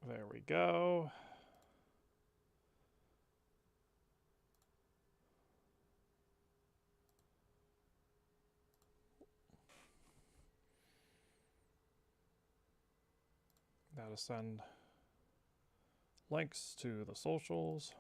There we go. Now to send links to the socials.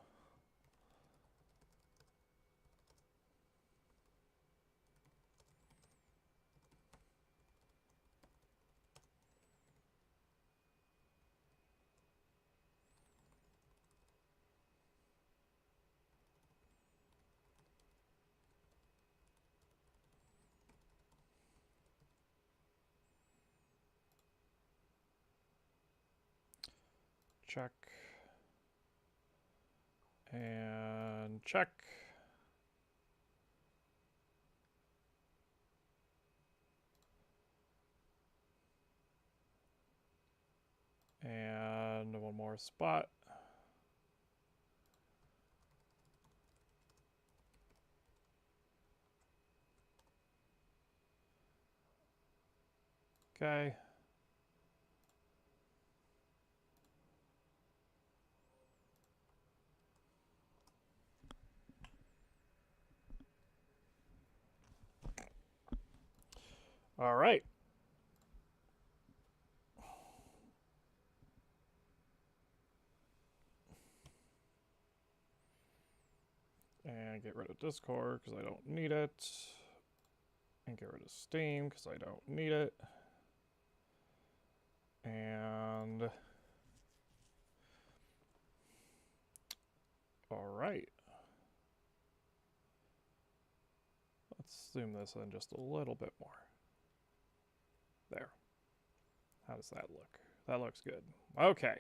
Check. And check. And one more spot. Okay. All right. And get rid of Discord because I don't need it. And get rid of Steam because I don't need it. And all right. Let's zoom this in just a little bit more. There. How does that look? That looks good. Okay.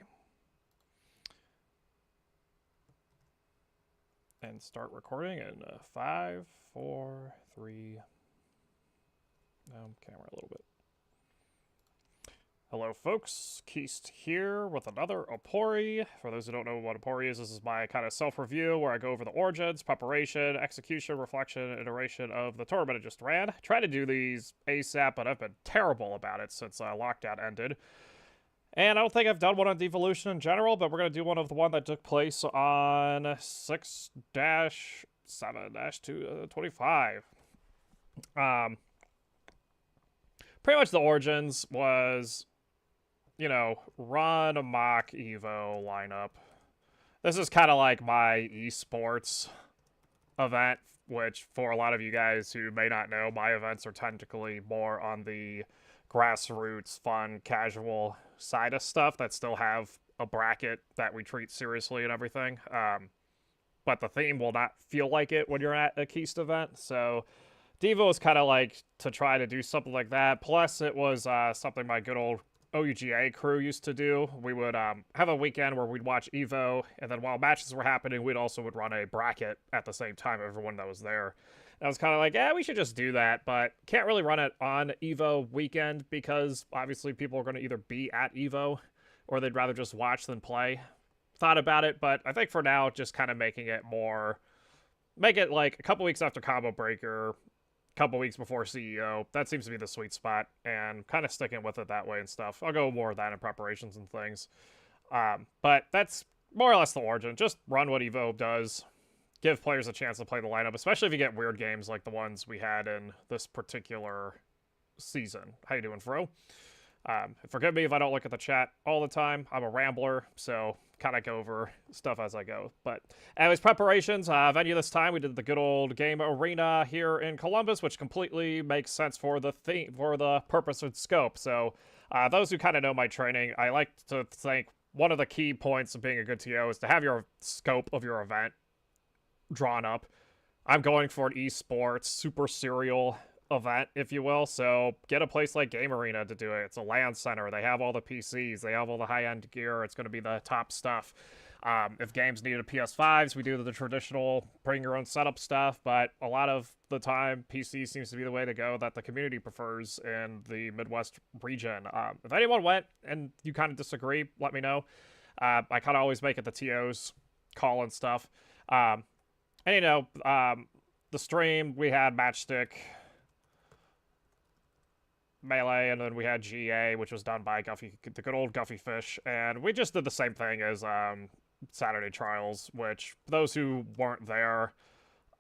And start recording in 5, 4, 3. Camera a little bit. Hello, folks. TheKiest here with another OPERI. For those who don't know what OPERI is, this is my kind of self-review where I go over the origins, preparation, execution, reflection, and iteration of the tournament I just ran. Try to do these ASAP, but I've been terrible about it since lockdown ended. And I don't think I've done one on devolution in general, but we're going to do one of the one that took place on 6-7-225. Pretty much the origins was, you know, run a mock Evo lineup. This is kind of like my esports event, which for a lot of you guys who may not know, my events are technically more on the grassroots, fun, casual side of stuff that still have a bracket that we treat seriously and everything. But the theme will not feel like it when you're at a TheKiest event. So Devo is kind of like to try to do something like that. Plus, it was something my good old OUGA crew used to do. We would have a weekend where we'd watch Evo, and then while matches were happening, we'd also would run a bracket at the same time, everyone that was there. And I was kind of like, yeah, we should just do that, but can't really run it on Evo weekend because obviously people are going to either be at Evo or they'd rather just watch than play. Thought about it, but I think for now, just kind of making it more, make it like a couple weeks after Combo Breaker, couple weeks before CEO. That seems to be the sweet spot, and kind of sticking with it that way and stuff. I'll go more of that in preparations and things. But that's more or less the origin. Just run what Evo does. Give players a chance to play the lineup, especially if you get weird games like the ones we had in this particular season. How you doing, Fro? Forgive me if I don't look at the chat all the time. I'm a rambler, so kind of go over stuff as I go. But anyways, preparations. Venue this time, we did the good old game arena here in Columbus, which completely makes sense for the theme, for the purpose and scope. So those who kind of know my training, I like to think one of the key points of being a good TO is to have your scope of your event drawn up. I'm going for an esports super serial event, if you will, so get a place like Game Arena to do it. It's a LAN center. They have all the PCs. They have all the high-end gear. It's going to be the top stuff. If games needed PS5s, we do the traditional bring your own setup stuff, but a lot of the time, PC seems to be the way to go that the community prefers in the Midwest region. If anyone went and you kind of disagree, let me know. I kind of always make it the TO's call and stuff. And you know, the stream, we had Matchstick Melee, and then we had GA, which was done by the good old Guffy Fish, and we just did the same thing as Saturday Trials, which, for those who weren't there,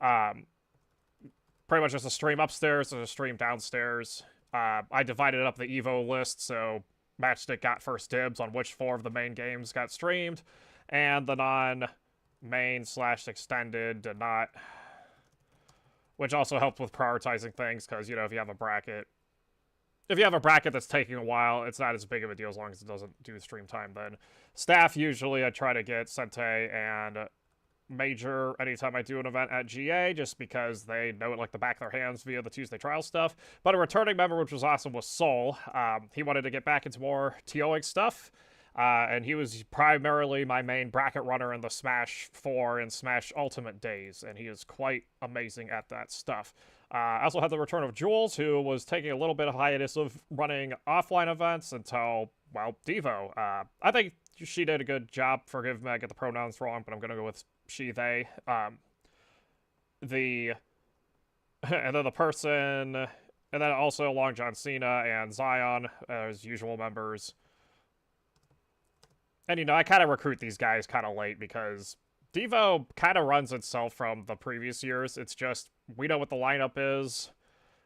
pretty much just a stream upstairs and a stream downstairs. I divided up the Evo list, so Matchstick got first dibs on which 4 of the main games got streamed, and the non-main/extended did not, which also helped with prioritizing things, because, if you have a bracket that's taking a while, it's not as big of a deal as long as it doesn't do stream time then. Staff, usually I try to get Sente and Major anytime I do an event at GA, just because they know it like the back of their hands via the Tuesday trial stuff. But a returning member, which was awesome, was Soul. He wanted to get back into more TOing stuff, and he was primarily my main bracket runner in the Smash 4 and Smash Ultimate days, and he is quite amazing at that stuff. I also had the return of Jules, who was taking a little bit of hiatus of running offline events until, well, Devo. I think she did a good job. Forgive me, I get the pronouns wrong, but I'm going to go with she, they. And then the person, and then also Long John Cena and Zion as usual members. And, I kind of recruit these guys kind of late because Devo kind of runs itself from the previous years. It's just, we know what the lineup is,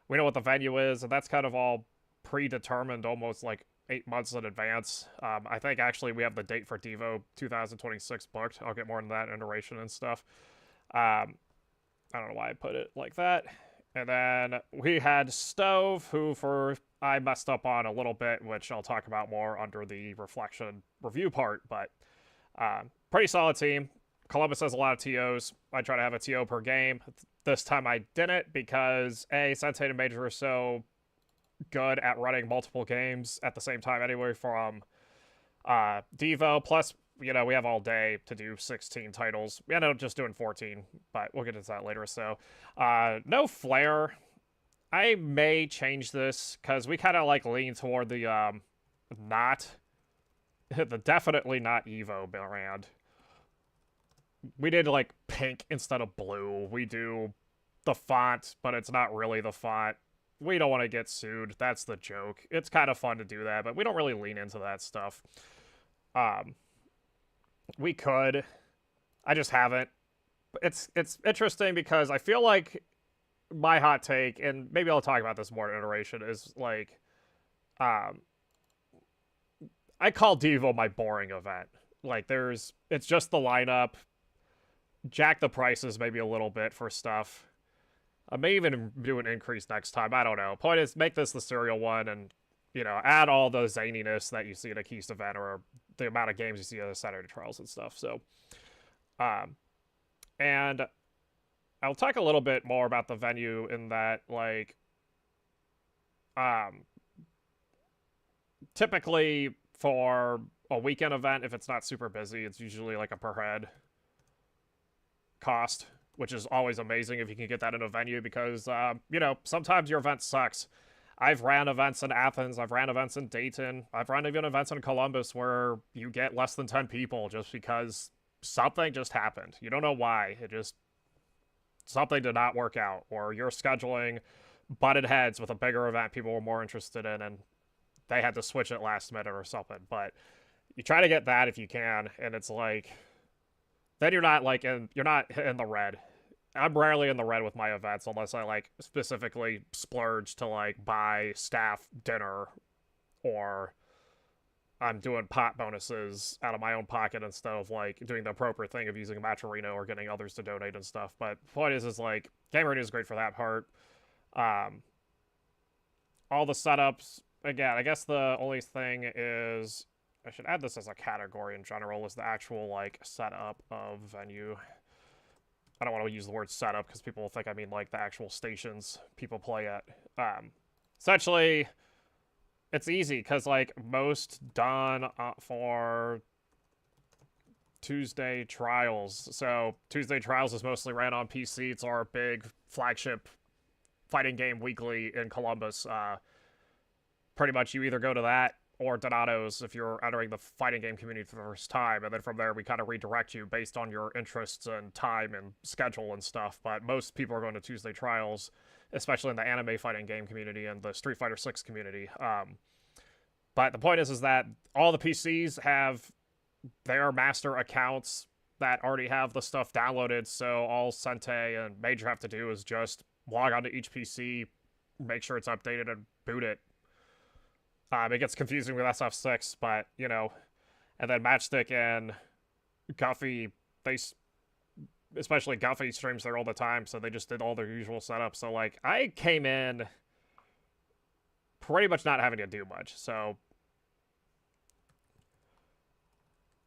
we know what the venue is, and that's kind of all predetermined almost like 8 months in advance. I think actually we have the date for Devo 2026 booked. I'll get more into that iteration and stuff. I don't know why I put it like that. And then we had Stove, who I messed up on a little bit, which I'll talk about more under the reflection review part, but pretty solid team. Columbus has a lot of TOs. I try to have a TO per game. This time I didn't because, A, Sensei and Major are so good at running multiple games at the same time anyway from Devo. Plus, we have all day to do 16 titles. We ended up just doing 14, but we'll get into that later. So, no Flare. I may change this because we kind of lean toward the definitely not Evo brand. We did pink instead of blue. We do the font, but it's not really the font. We don't want to get sued. That's the joke. It's kind of fun to do that, but we don't really lean into that stuff. We could. I just haven't. It's interesting because I feel like my hot take, and maybe I'll talk about this more in iteration, is I call Devo my boring event. It's just the lineup. Jack the prices maybe a little bit for stuff. I may even do an increase next time. I don't know. Point is, make this the serial one and, add all the zaniness that you see at a TheKiest event or the amount of games you see at the Saturday Trials and stuff. So, and I'll talk a little bit more about the venue in that, typically for a weekend event, if it's not super busy, it's usually a per head cost, which is always amazing if you can get that in a venue because, sometimes your event sucks. I've ran events in Athens, I've ran events in Dayton, I've run even events in Columbus where you get less than 10 people just because something just happened. You don't know why. Something did not work out, or your scheduling butted heads with a bigger event people were more interested in, and they had to switch it last minute or something. But you try to get that if you can, and it's then you're not you're not in the red. I'm rarely in the red with my events unless I specifically splurge to buy staff dinner, or I'm doing pot bonuses out of my own pocket instead of doing the appropriate thing of using a match arena or getting others to donate and stuff. But the point is game arena is great for that part. All the setups, again, I guess the only thing is, I should add this as a category in general, is the actual setup of venue. I don't want to use the word setup because people will think I mean the actual stations people play at. Essentially, it's easy because most done for Tuesday Trials. So Tuesday Trials is mostly ran on PC. It's our big flagship fighting game weekly in Columbus. Pretty much you either go to that or Donato's if you're entering the fighting game community for the first time, and then from there we kind of redirect you based on your interests and time and schedule and stuff. But most people are going to Tuesday Trials especially in the anime fighting game community and the Street Fighter 6 community. But the point is that all the PCs have their master accounts that already have the stuff downloaded, so all Sente and Major have to do is just log onto each PC, make sure it's updated, and boot it. It gets confusing with SF6, but, you know, and then Matchstick and Guffey, especially Guffey streams there all the time, so they just did all their usual setup. So, like, I came in pretty much not having to do much, so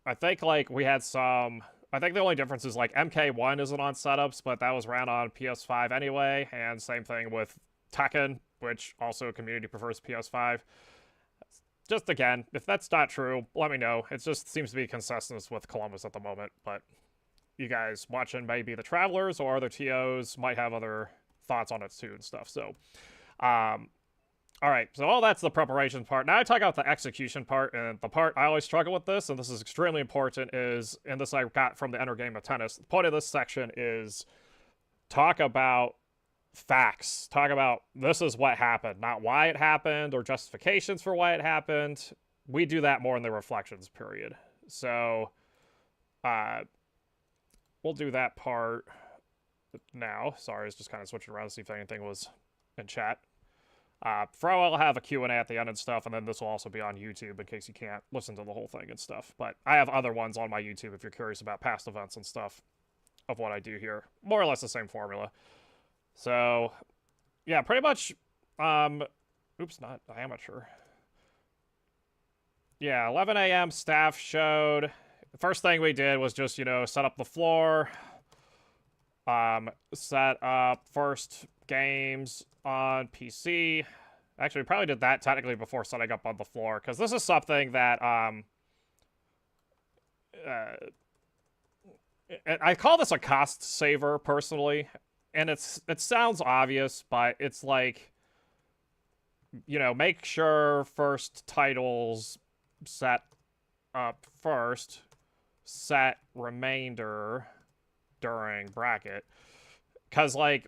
I think, like, we had some... I think the only difference is, like, MK1 isn't on setups, but that was ran on PS5 anyway, and same thing with Tekken, which also community prefers PS5. Just, again, if that's not true, let me know. It just seems to be consistent with Columbus at the moment, but you guys watching maybe the Travelers or other TOs might have other thoughts on it too and stuff, so... Alright, so all that's the preparation part. Now I talk about the execution part, and the part I always struggle with this, and this is extremely important, is, and this I got from the Enter Game of Tennis, the point of this section is talk about facts. Talk about this is what happened, not why it happened or justifications for why it happened. We do that more in the reflections period. So, we'll do that part now. Sorry, I was just kind of switching around to see if anything was in chat. Fro, I'll have a Q&A at the end and stuff, and then this will also be on YouTube in case you can't listen to the whole thing and stuff. But I have other ones on my YouTube if you're curious about past events and stuff of what I do here. More or less the same formula. So, yeah, pretty much, oops, not amateur. Yeah, 11 a.m. staff showed. The first thing we did was just, you know, set up the floor, set up first games on PC. Actually, we probably did that technically before setting up on the floor, because this is something that, I call this a cost saver, personally, and it sounds obvious, but it's like, you know, make sure first titles set up first, set remainder during bracket, because, like,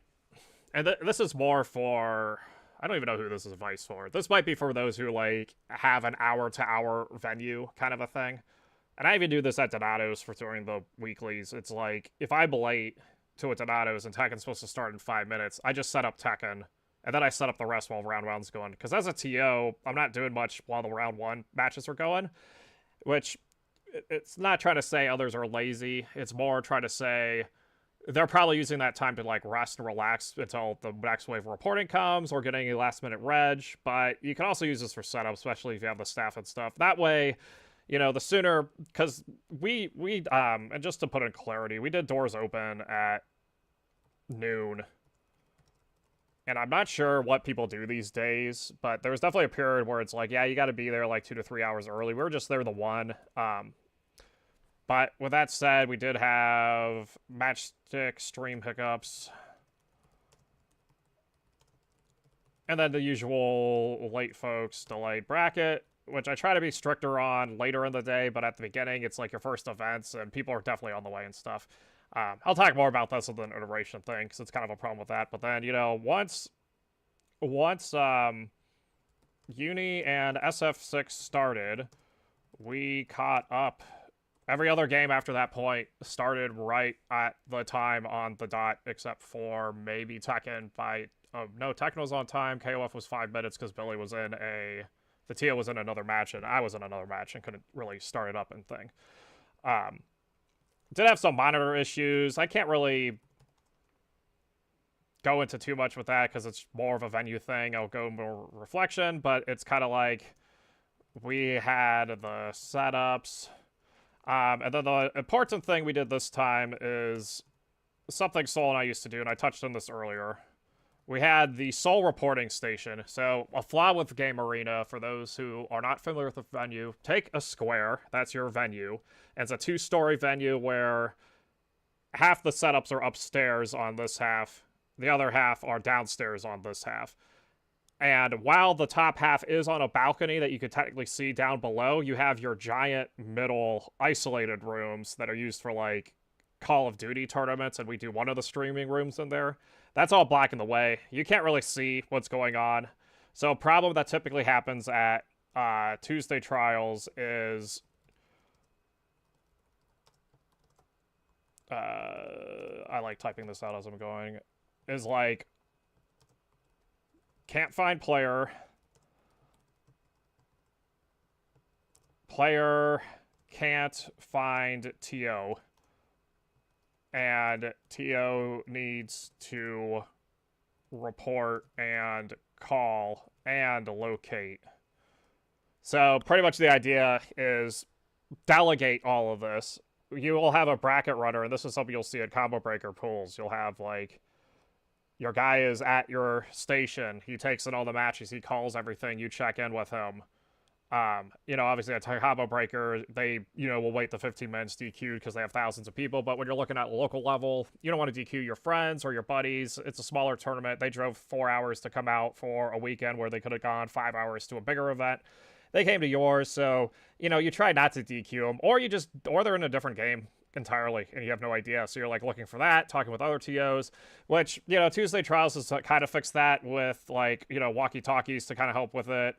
and this is more for, I don't even know who this is advice for. This might be for those who, like, have an hour-to-hour venue kind of a thing. And I even do this at Donato's for during the weeklies. It's like, if I'm late to a Donato's and Tekken's supposed to start in 5 minutes, I just set up Tekken, and then I set up the rest while round one's going. Because as a TO, I'm not doing much while the round one matches are going, which it's not trying to say others are lazy. It's more trying to say they're probably using that time to, like, rest and relax until the next wave of reporting comes or getting a last-minute reg. But you can also use this for setup, especially if you have the staff and stuff. That way, you know, the sooner, because we and just to put in clarity, we did doors open at noon. And I'm not sure what people do these days, but there was definitely a period where it's like, yeah, you got to be there like 2 to 3 hours early. We were just there the one. But with that said, we did have Matchstick stream hiccups. And then the usual late folks delayed bracket, which I try to be stricter on later in the day, but at the beginning, it's like your first events, and people are definitely on the way and stuff. I'll talk more about this with an iteration thing, because it's kind of a problem with that. But then, you know, once Uni and SF6 started, we caught up. Every other game after that point started right at the time on the dot, except for maybe Tekken by... no, Tekken was on time. KOF was 5 minutes because Billy was in the TO was in another match, and I was in another match and couldn't really start it up and thing. Did have some monitor issues. I can't really go into too much with that because it's more of a venue thing. I'll go more reflection, but it's kind of like we had the setups. And then the important thing we did this time is something Sol and I used to do, and I touched on this earlier. We had the Sol reporting station. So a flaw with Game Arena, for those who are not familiar with the venue, take a square, that's your venue, and it's a 2-story venue where half the setups are upstairs on this half, the other half are downstairs on this half. And while the top half is on a balcony that you could technically see down below, you have your giant middle isolated rooms that are used for, like, Call of Duty tournaments, and we do one of the streaming rooms in there. That's all blocking the way. You can't really see what's going on. So a problem that typically happens at Tuesday trials is I like typing this out as I'm going, is like can't find player, player can't find TO, and TO needs to report and call and locate. So pretty much the idea is delegate all of this. You will have a bracket runner, and this is something you'll see at combo breaker pools. You'll have like your guy is at your station, he takes in all the matches, he calls everything, you check in with him. Obviously at combo breaker, they, will wait the 15 minutes DQ because they have thousands of people. But when you're looking at local level, you don't want to DQ your friends or your buddies. It's a smaller tournament. They drove 4 hours to come out for a weekend where they could have gone 5 hours to a bigger event. They came to yours, so, you try not to DQ them, or they're in a different game entirely and you have no idea. So you're like looking for that, talking with other TOs, which, Tuesday Trials has kind of fixed that with like, walkie-talkies to kind of help with it.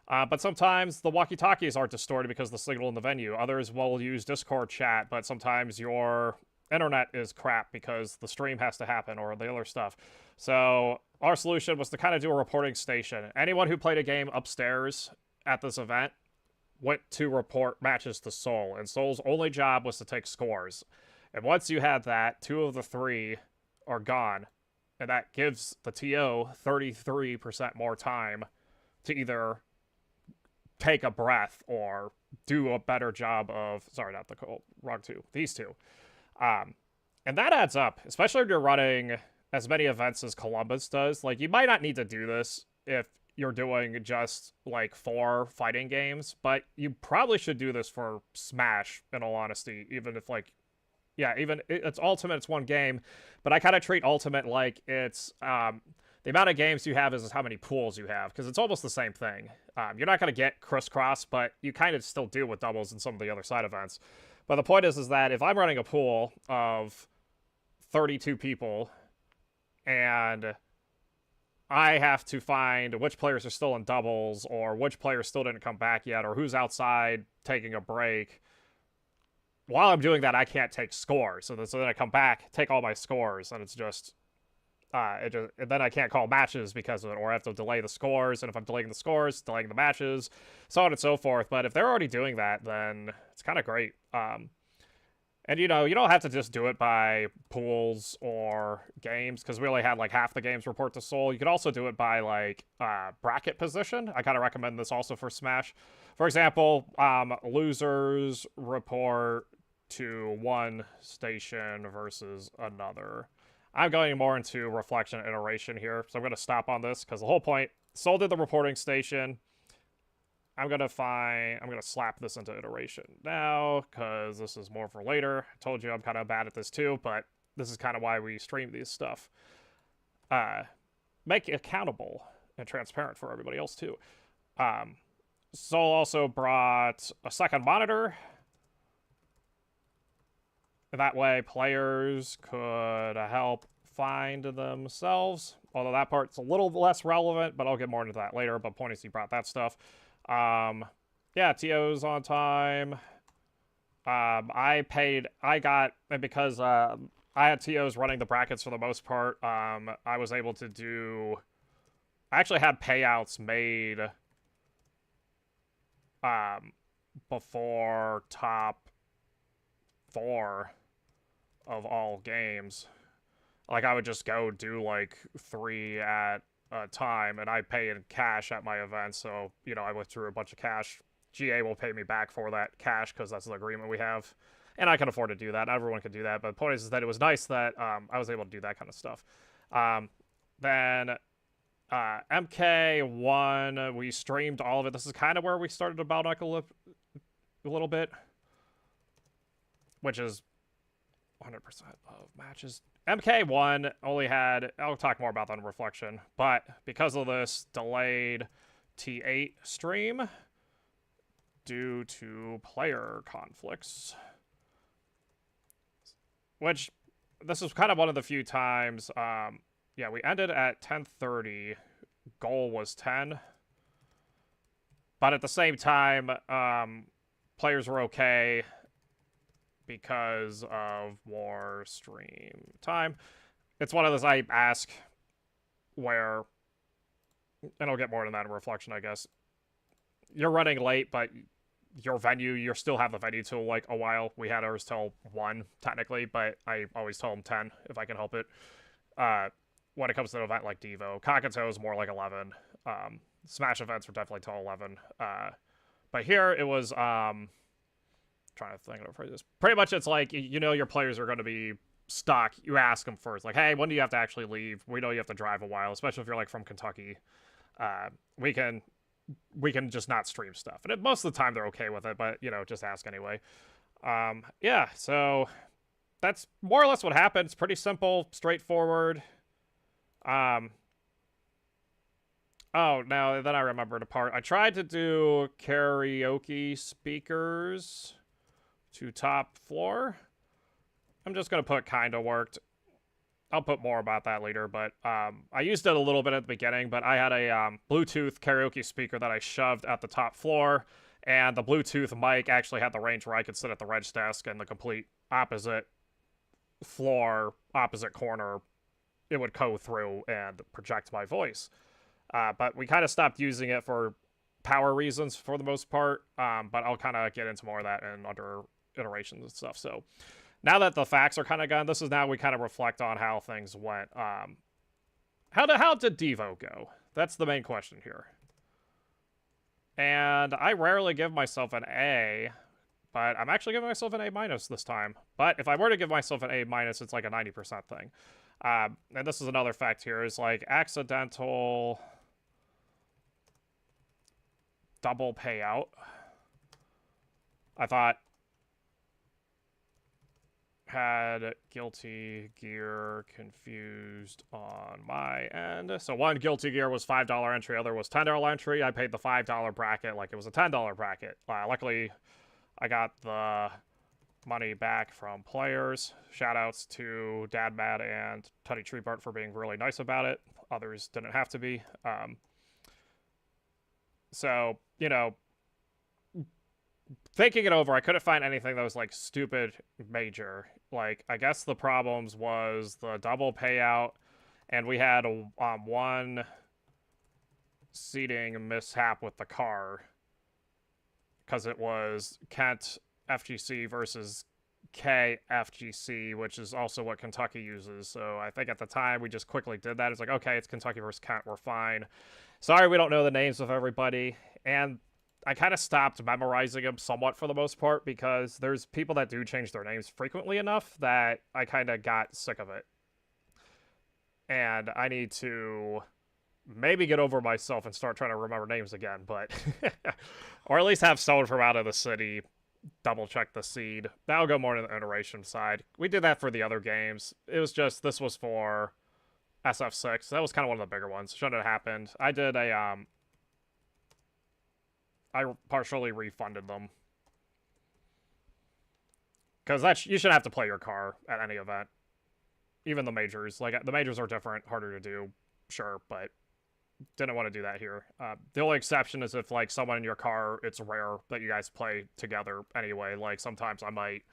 But sometimes the walkie-talkies are distorted because of the signal in the venue. Others will use Discord chat, but sometimes your internet is crap because the stream has to happen or the other stuff. So our solution was to kind of do a reporting station. Anyone who played a game upstairs at this event went to report matches to Soul, and Soul's only job was to take scores. And once you had that, 2 of the 3 are gone, and that gives the TO 33% more time to either take a breath or do a better job of, sorry, not the wrong 2, these 2. And that adds up, especially if you're running as many events as Columbus does. Like, you might not need to do this if you're doing just like 4 fighting games, but you probably should do this for Smash, in all honesty, even if like, yeah, even it's Ultimate, it's 1 game, but I kind of treat Ultimate like it's the amount of games you have is how many pools you have, because it's almost the same thing. You're not going to get crisscross, but you kind of still deal with doubles in some of the other side events. But the point is that if I'm running a pool of 32 people and I have to find which players are still in doubles or which players still didn't come back yet or who's outside taking a break, while I'm doing that, I can't take scores. So then I come back, take all my scores, and it's just... and then I can't call matches because of it, or I have to delay the scores, and if I'm delaying the scores, delaying the matches, so on and so forth. But if they're already doing that, then it's kind of great. And, you don't have to just do it by pools or games, because we only had, like, half the games report to Soul. You could also do it by, like, bracket position. I kind of recommend this also for Smash. For example, losers report to one station versus another. I'm going more into reflection and iteration here, so I'm going to stop on this, because the whole point, Soul did the reporting station. I'm going to slap this into iteration now, because this is more for later. I told you I'm kind of bad at this too, but this is kind of why we stream these stuff. Make it accountable and transparent for everybody else too. Soul also brought a second monitor. That way players could help find themselves, although that part's a little less relevant, but I'll get more into that later. But point is, he brought that stuff. Yeah, TO's on time. Because I had TOs running the brackets for the most part, I was able to do... I actually had payouts made before top 4 of all games. Like, I would just go do, like, 3 at a time, and I pay in cash at my event, so, I withdrew a bunch of cash. GA will pay me back for that cash, because that's the agreement we have. And I can afford to do that. Not everyone can do that, but the point is that it was nice that I was able to do that kind of stuff. Then MK1, we streamed all of it. This is kind of where we started to bottleneck a little bit, which is 100% of matches. MK1 only had, I'll talk more about that in reflection, but because of this delayed T8 stream due to player conflicts, which this is kind of one of the few times yeah, we ended at 10:30. Goal was 10. But at the same time, players were okay because of more stream time. It's one of those I ask where, and I'll get more to that in reflection, I guess. You're running late, but your venue, you still have the venue till like a while. We had ours till 1 technically, but I always tell them 10 if I can help it. When it comes to an event like Devo, Kakato is more like 11. Smash events were definitely till 11. But here it was trying to think of this. Pretty much it's like, you know, your players are going to be stuck. You ask them first, like, hey, when do you have to actually leave? We know you have to drive a while, especially if you're like from Kentucky. We can just not stream stuff, and most of the time they're okay with it, but you know, just ask anyway. Yeah, so that's more or less what happened. It's pretty simple, straightforward. Oh, now then I remembered a part. I tried to do karaoke speakers to top floor. I'm just gonna put kinda worked. I'll put more about that later, but I used it a little bit at the beginning, but I had a Bluetooth karaoke speaker that I shoved at the top floor, and the Bluetooth mic actually had the range where I could sit at the reg desk and the complete opposite floor, opposite corner, it would go through and project my voice. But we kind of stopped using it for power reasons for the most part, but I'll kind of get into more of that in under iterations and stuff. So now that the facts are kind of gone, this is now we kind of reflect on how things went. How did Devo go? That's the main question here. And I rarely give myself an A, but I'm actually giving myself an A- this time. But if I were to give myself an A-, it's like a 90% thing. And this is another fact here, is like accidental double payout. I thought had Guilty Gear confused on my end. So one Guilty Gear was $5 entry, other was $10 entry. I paid the $5 bracket like it was a $10 bracket. Luckily, I got the money back from players. Shoutouts to Dad Mad and Tutty Treebart for being really nice about it. Others didn't have to be. So, you know, thinking it over, I couldn't find anything that was like stupid major. Like, I guess the problems was the double payout, and we had one seating mishap with the car because it was Kent FGC versus KFGC, which is also what Kentucky uses. So I think at the time we just quickly did that. It's like, okay, it's Kentucky versus Kent, we're fine. Sorry, we don't know the names of everybody. And I kind of stopped memorizing them somewhat for the most part because there's people that do change their names frequently enough that I kind of got sick of it. And I need to maybe get over myself and start trying to remember names again, but or at least have someone from out of the city double check the seed. That'll go more to the iteration side. We did that for the other games. It was just, this was for SF6. That was kind of one of the bigger ones. Shouldn't have happened. I did a I partially refunded them. Because you shouldn't have to play your car at any event. Even the majors. Like, the majors are different, harder to do, sure, but didn't want to do that here. The only exception is if, like, someone in your car, it's rare that you guys play together anyway. Like, sometimes I might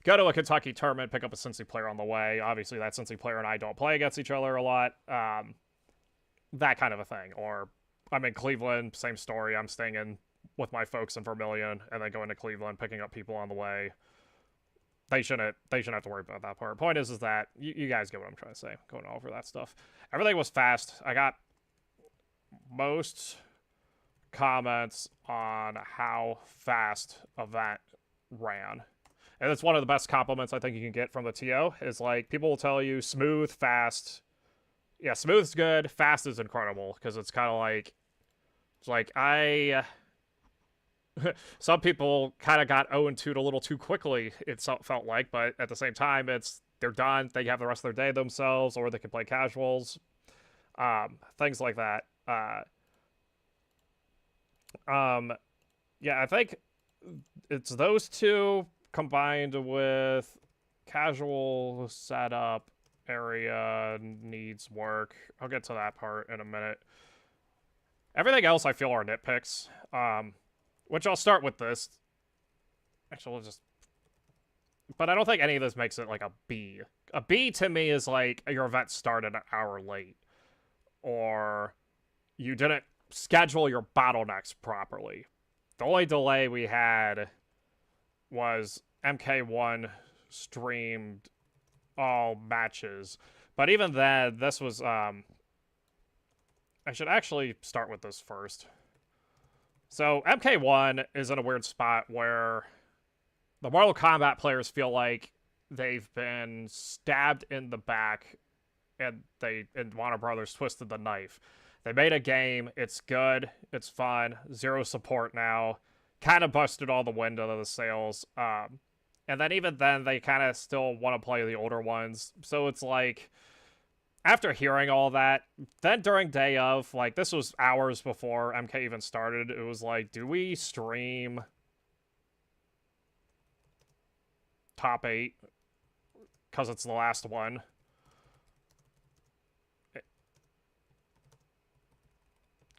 go to a Kentucky tournament, pick up a Cincy player on the way. Obviously, that Cincy player and I don't play against each other a lot. That kind of a thing. Or I'm in Cleveland, same story. I'm staying in with my folks in Vermilion and then going to Cleveland, picking up people on the way. They shouldn't have to worry about that part. Point is that you guys get what I'm trying to say, going over that stuff. Everything was fast. I got most comments on how fast event ran. And it's one of the best compliments I think you can get from the TO, is like, people will tell you smooth, fast. Yeah, smooth's good, fast is incredible, because it's kind of like, some people kind of got 0-2'd a little too quickly, it felt like, but at the same time, they're done, they have the rest of their day themselves, or they can play casuals, things like that. Yeah, I think it's those two combined with casual setup area needs work. I'll get to that part in a minute. Everything else I feel are nitpicks, which I'll start with this. Actually, we'll just... But I don't think any of this makes it like a B. A B to me is like your event started an hour late, or you didn't schedule your bottlenecks properly. The only delay we had was MK1 streamed all matches. But even then, this was, I should actually start with this first. So, MK1 is in a weird spot where the Mortal Kombat players feel like they've been stabbed in the back and Warner Brothers twisted the knife. They made a game, it's good, it's fun, zero support now, kind of busted all the wind out of the sails, and then even then, they kind of still want to play the older ones, so it's like, after hearing all that, then during day of, like, this was hours before MK even started, it was like, do we stream top 8, because it's the last one?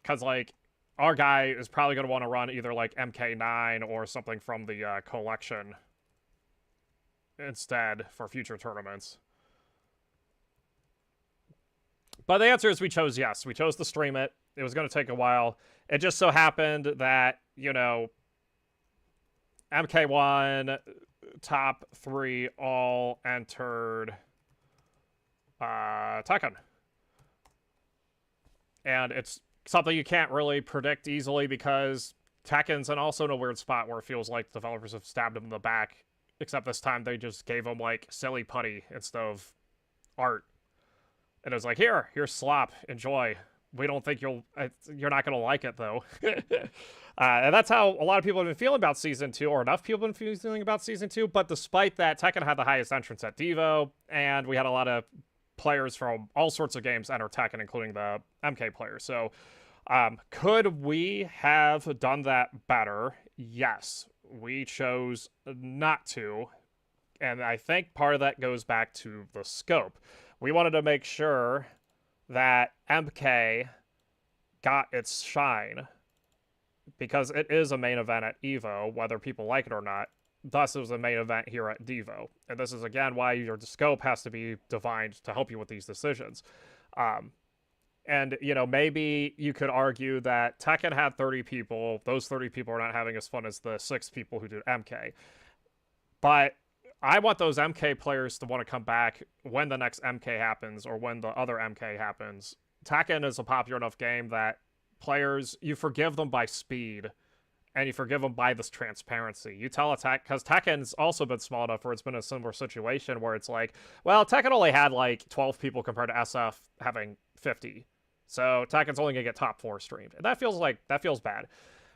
Because, like, our guy is probably going to want to run either, like, MK9 or something from the collection instead for future tournaments. But the answer is we chose yes. We chose to stream it. It was going to take a while. It just so happened that, you know, MK1 top 3 all entered Tekken. And it's something you can't really predict easily because Tekken's in also in a weird spot where it feels like developers have stabbed him in the back, except this time they just gave him, like, silly putty instead of art. And it was like, here's slop, enjoy. We don't think you're not going to like it, though. And that's how a lot of people have been feeling about Season 2, or enough people have been feeling about Season 2, but despite that, Tekken had the highest entrance at Devo, and we had a lot of players from all sorts of games enter Tekken, including the MK players. So, could we have done that better? Yes. We chose not to, and I think part of that goes back to the scope. We wanted to make sure that MK got its shine, because it is a main event at EVO, whether people like it or not. Thus, it was a main event here at Devo. And this is, again, why your scope has to be defined to help you with these decisions. And, you know, maybe you could argue that Tekken had 30 people. Those 30 people are not having as fun as the 6 people who did MK. But I want those MK players to want to come back when the next MK happens or when the other MK happens. Tekken is a popular enough game that players, you forgive them by speed and you forgive them by this transparency. You tell because Tekken's also been small enough where it's been a similar situation where it's like, well, Tekken only had like 12 people compared to SF having 50. So Tekken's only going to get top 4 streamed. And that feels bad.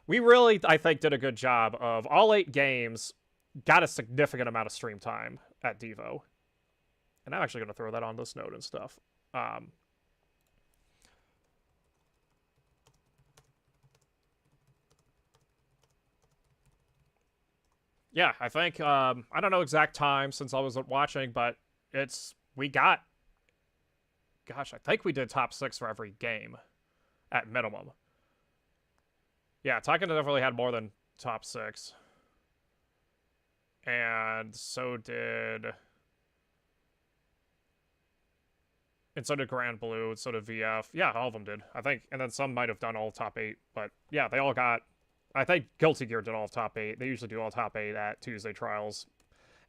We really, I think, did a good job of all 8 games got a significant amount of stream time at Devo. And I'm actually going to throw that on this note and stuff. Yeah, I think, I don't know exact time since I wasn't watching, but we got, gosh, I think we did top 6 for every game at minimum. Yeah, Tekken definitely had more than top 6. And so did Grand Blue, and so did VF. Yeah, all of them did, I think. And then some might have done all top 8, but yeah, they all got, I think Guilty Gear did all top 8. They usually do all top 8 at Tuesday Trials.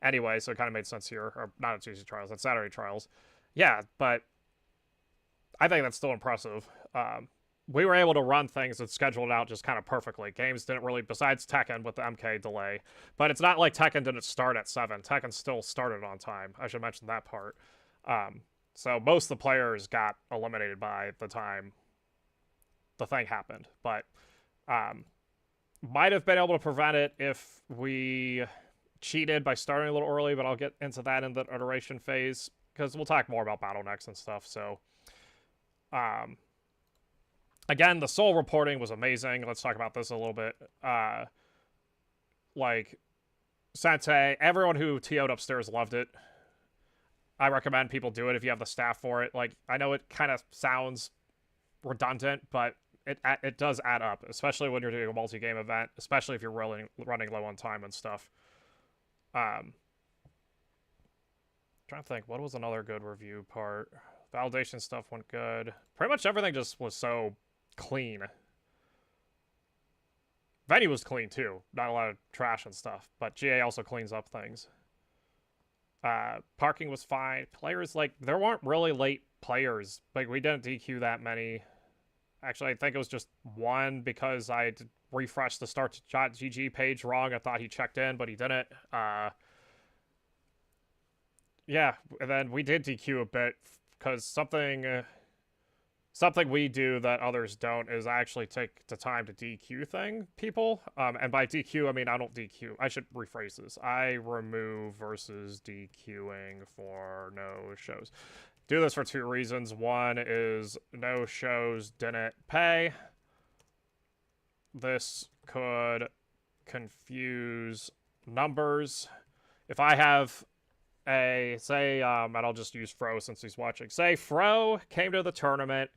Anyway, so it kind of made sense here. Or not at Tuesday Trials, at Saturday Trials. Yeah, but I think that's still impressive. We were able to run things and schedule it out just kind of perfectly. Games didn't really, besides Tekken with the MK delay. But it's not like Tekken didn't start at 7. Tekken still started on time. I should mention that part. So most of the players got eliminated by the time the thing happened. But might have been able to prevent it if we cheated by starting a little early, but I'll get into that in the iteration phase, because we'll talk more about bottlenecks and stuff. So, again, the Soul reporting was amazing. Let's talk about this a little bit. Like, Sensei, everyone who TO'd upstairs loved it. I recommend people do it if you have the staff for it. Like, I know it kind of sounds redundant, but it does add up, especially when you're doing a multi-game event, especially if you're running low on time and stuff. Trying to think, what was another good review part? Validation stuff went good. Pretty much everything just was so clean. Venue was clean too. Not a lot of trash and stuff, but GA also cleans up things. Parking was fine. Players, like, there weren't really late players. Like, we didn't DQ that many. Actually, I think it was just one because I refreshed the start to GG page wrong. I thought he checked in, but he didn't. Yeah, and then we did DQ a bit because something we do that others don't is actually take the time to DQ people. And by DQ, I mean I don't DQ. I should rephrase this. I remove versus DQing for no shows. Do this for two reasons. One is no shows didn't pay. This could confuse numbers. If I have say, and I'll just use Fro since he's watching. Say Fro came to the tournament,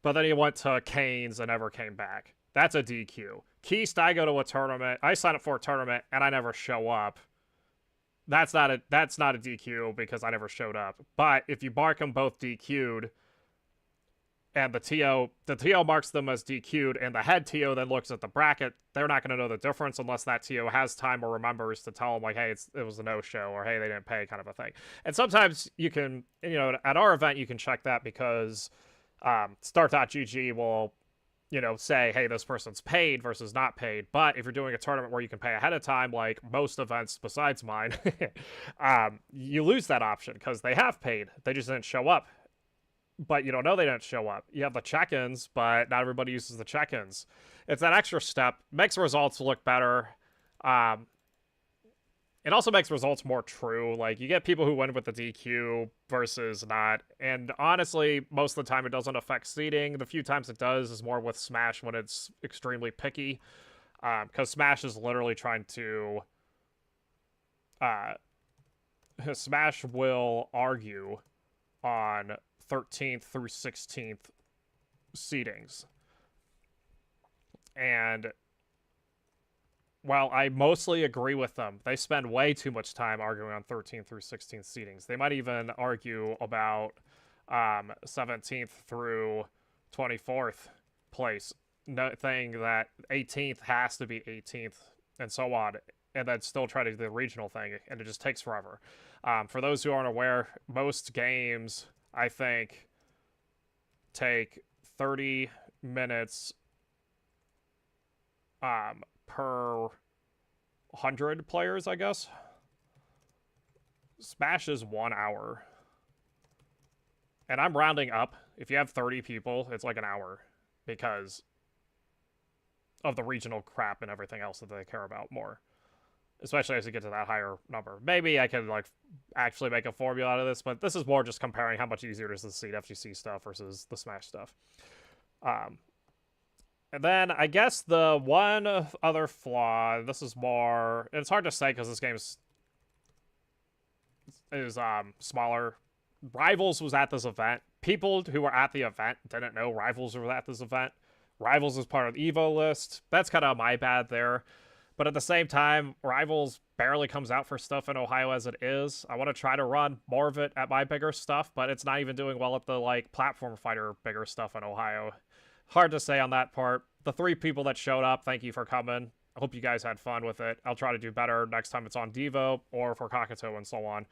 but then he went to Canes and never came back. That's a DQ. Keist, I go to a tournament, I sign up for a tournament, and I never show up. That's not a DQ because I never showed up. But if you mark them both DQ'd, and the TO marks them as DQ'd, and the head TO then looks at the bracket, they're not going to know the difference unless that TO has time or remembers to tell them, like, hey, it was a no-show, or hey, they didn't pay, kind of a thing. And sometimes you can, at our event, you can check that because start.gg will, say, hey, this person's paid versus not paid. But if you're doing a tournament where you can pay ahead of time, like most events besides mine, you lose that option because they have paid. They just didn't show up. But you don't know they didn't show up. You have the check-ins, but not everybody uses the check-ins. It's that extra step. Makes results look better. It also makes results more true. Like, you get people who win with the DQ versus not. And honestly, most of the time it doesn't affect seeding. The few times it does is more with Smash when it's extremely picky. Because Smash is literally trying to... Smash will argue on 13th through 16th seedings. And while I mostly agree with them, they spend way too much time arguing on 13th through 16th seedings. They might even argue about 17th through 24th place, saying that 18th has to be 18th and so on, and then still try to do the regional thing, and it just takes forever. For those who aren't aware, most games, I think, take 30 minutes per 100 players, I guess. Smash is 1 hour. And I'm rounding up. If you have 30 people, it's like an hour because of the regional crap and everything else that they care about more. Especially as you get to that higher number. Maybe I could, like, actually make a formula out of this, but this is more just comparing how much easier it is to seed FGC stuff versus the Smash stuff. And then, I guess the one other flaw, this is more... It's hard to say because this game is smaller. Rivals was at this event. People who were at the event didn't know Rivals was at this event. Rivals is part of the EVO list. That's kind of my bad there. But at the same time, Rivals barely comes out for stuff in Ohio as it is. I want to try to run more of it at my bigger stuff, but it's not even doing well at the, like, platform fighter bigger stuff in Ohio. Hard to say on that part. The 3 people that showed up, thank you for coming. I hope you guys had fun with it. I'll try to do better next time it's on Devo or for Kakato and so on.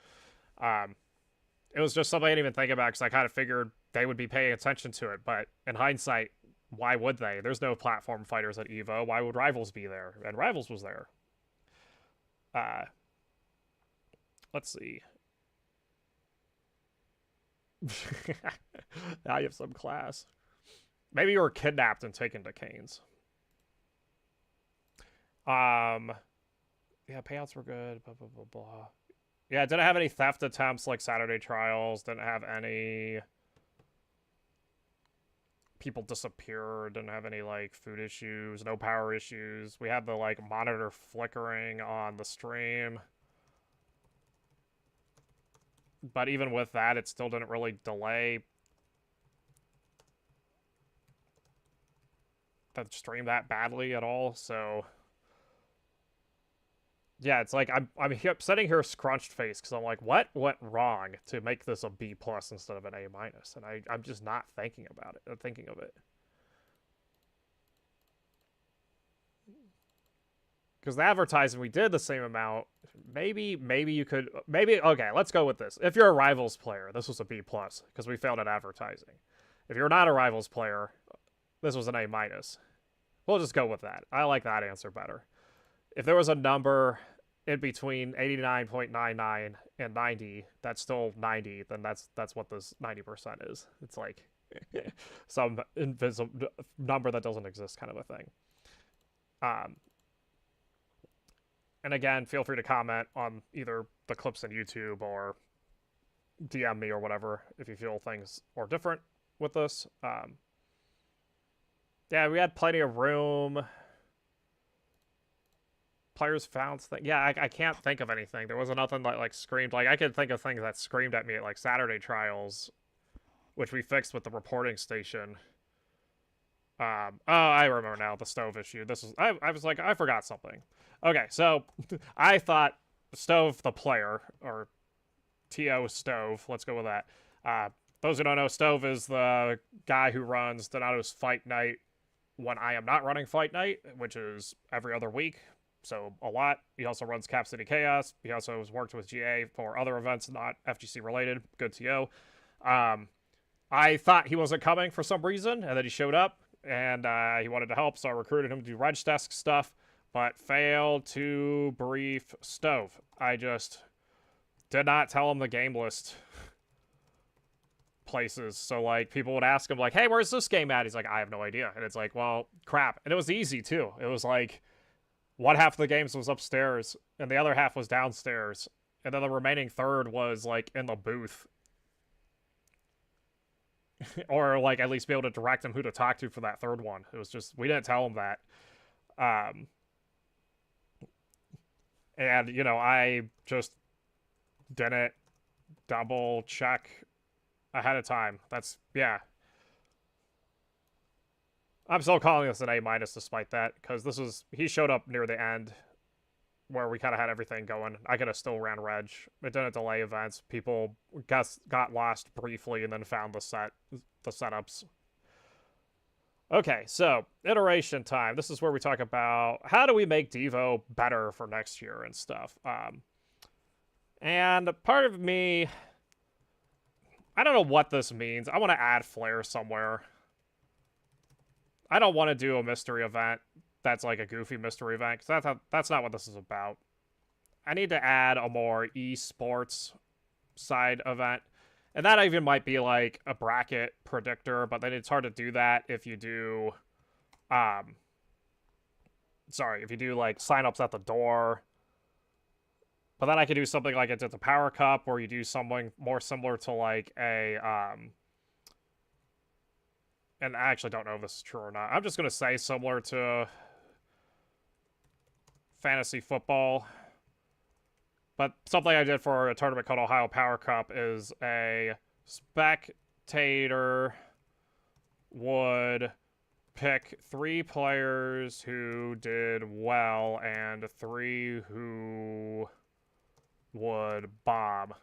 It was just something I didn't even think about because I kind of figured they would be paying attention to it, but in hindsight, why would they? There's no platform fighters at EVO. Why would Rivals be there? And Rivals was there. Let's see. Now you have some class. Maybe you were kidnapped and taken to Canes. Yeah, payouts were good. Blah, blah, blah, blah. Yeah, didn't have any theft attempts like Saturday Trials. Didn't have any... people disappeared, didn't have any, like, food issues, no power issues. We had the, like, monitor flickering on the stream. But even with that, it still didn't really delay the stream that badly at all. So yeah, it's like I'm sitting here scrunched face because I'm like, what went wrong to make this a B plus instead of an A minus? And I'm just not thinking about it. Thinking of it. Because the advertising, we did the same amount. Maybe you could. Maybe okay. Let's go with this. If you're a Rivals player, this was a B plus because we failed at advertising. If you're not a Rivals player, this was an A minus. We'll just go with that. I like that answer better. If there was a number in between 89.99 and 90 that's still 90, then that's what this 90% is. It's like some invisible number that doesn't exist kind of a thing. And again, feel free to comment on either the clips on YouTube or DM me or whatever if you feel things are different with this. Yeah, we had plenty of room. Players found things. Yeah, I can't think of anything. There wasn't nothing that like screamed. Like I could think of things that screamed at me at like Saturday trials, which we fixed with the reporting station. Oh, I remember now the stove issue. This was I was like I forgot something. Okay, so I thought Stove the player or TO Stove. Let's go with that. Those who don't know, Stove is the guy who runs Donato's Fight Night when I am not running Fight Night, which is every other week. So a lot. He also runs Cap City Chaos. He also has worked with GA for other events not FGC related. Good TO. I thought he wasn't coming for some reason, and then he showed up, and he wanted to help, so I recruited him to do Reg Desk stuff, but failed to brief Stove. I just did not tell him the game list places. So, like, people would ask him, like, hey, where's this game at? He's like, I have no idea. And it's like, well, crap. And it was easy, too. It was like, one half of the games was upstairs, and the other half was downstairs. And then the remaining third was, like, in the booth. Or, like, at least be able to direct him who to talk to for that third one. It was just, we didn't tell him that. And, you know, I just didn't double check ahead of time. That's, yeah. I'm still calling this an A minus despite that, because this was, he showed up near the end where we kind of had everything going. I could have still ran Reg. It didn't delay events. People got lost briefly and then found the setups. Okay, so iteration time. This is where we talk about how do we make Devo better for next year and stuff. And part of me, I don't know what this means. I want to add flair somewhere. I don't want to do a mystery event that's like a goofy mystery event, because that's not what this is about. I need to add a more esports side event. And that even might be like a bracket predictor, but then it's hard to do that if you do, if you do like signups at the door. But then I could do something like it's at the Power Cup, where you do something more similar to like a, and I actually don't know if this is true or not. I'm just going to say similar to fantasy football. But something I did for a tournament called Ohio Power Cup is a spectator would pick 3 players who did well and 3 who would bomb.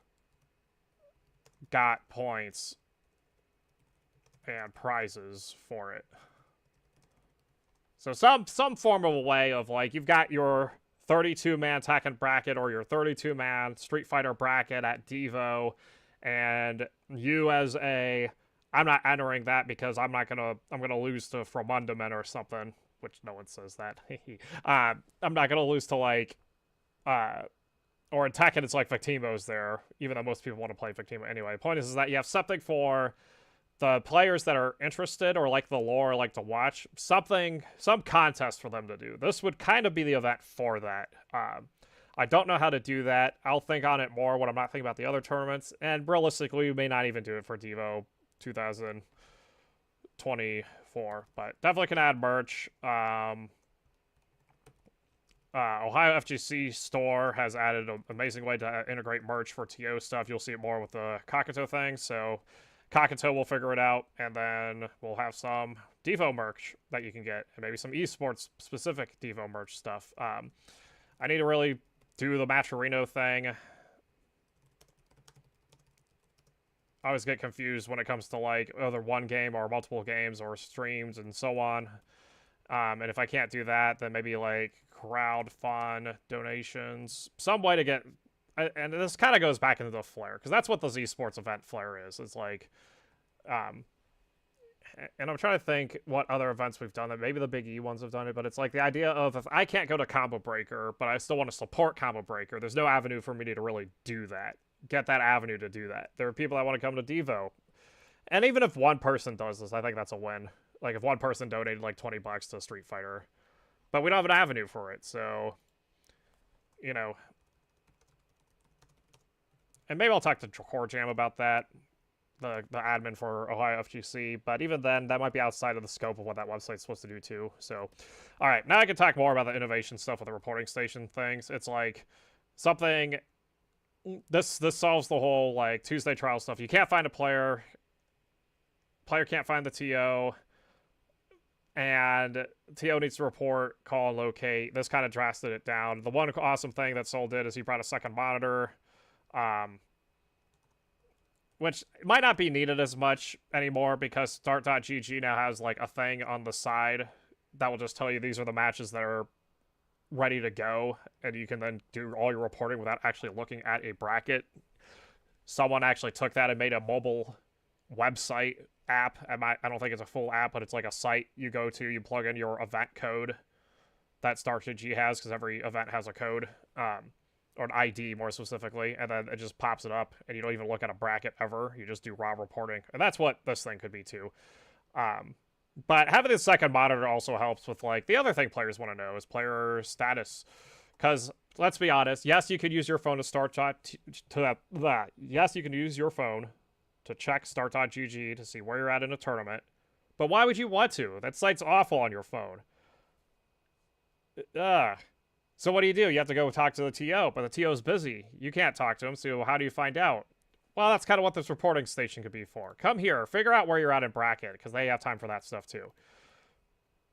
Got points and prizes for it. So some form of a way of like, you've got your 32-man Tekken bracket or your 32-man Street Fighter bracket at Devo, and you as a, I'm not entering that because I'm gonna lose to Fromundaman or something, which no one says that. I'm not gonna lose to like, or in Tekken it's like Victimo's there, even though most people want to play Victimo anyway. The point is that you have something for the players that are interested or like the lore, like to watch something, some contest for them to do. This would kind of be the event for that. I don't know how to do that. I'll think on it more when I'm not thinking about the other tournaments. And realistically, we may not even do it for Devo 2024, but definitely can add merch. Ohio FGC store has added an amazing way to integrate merch for TO stuff. You'll see it more with the Kakato thing. So Kakato will figure it out, and then we'll have some Devo merch that you can get, and maybe some esports specific Devo merch stuff. I need to really do the Matcherino thing. I always get confused when it comes to like either one game or multiple games or streams and so on. And if I can't do that, then maybe like crowd fund donations, some way to get. And this kind of goes back into the flair, because that's what the esports event flair is. It's like, and I'm trying to think what other events we've done that. Maybe the Big E ones have done it, but it's like the idea of if I can't go to Combo Breaker, but I still want to support Combo Breaker, there's no avenue for me to really do that. Get that avenue to do that. There are people that want to come to Devo. And even if one person does this, I think that's a win. Like if one person donated like $20 to Street Fighter. But we don't have an avenue for it, so you know. And maybe I'll talk to Core Jam about that. The admin for Ohio FGC, but even then, that might be outside of the scope of what that website's supposed to do too. So, all right, now I can talk more about the innovation stuff with the reporting station things. It's like something. This solves the whole like Tuesday trial stuff. You can't find a player. Player can't find the TO, and TO needs to report, call, and locate. This kind of drasted it down. The one awesome thing that Sol did is he brought a second monitor. Which might not be needed as much anymore because Start.gg now has like a thing on the side that will just tell you these are the matches that are ready to go, and you can then do all your reporting without actually looking at a bracket. Someone actually took that and made a mobile website app. I don't think it's a full app, but it's like a site you go to, you plug in your event code that Start.gg has, because every event has a code. Or an ID more specifically, and then it just pops it up, and you don't even look at a bracket ever. You just do raw reporting, and that's what this thing could be too. But having the second monitor also helps with like the other thing players want to know is player status, because let's be honest, yes, you could use your phone to yes, you can use your phone to check Start.gg to see where you're at in a tournament, but why would you want to? That site's awful on your phone. So what do? You have to go talk to the TO, but the TO's busy. You can't talk to him, so how do you find out? Well, that's kind of what this reporting station could be for. Come here, figure out where you're at in bracket, because they have time for that stuff too.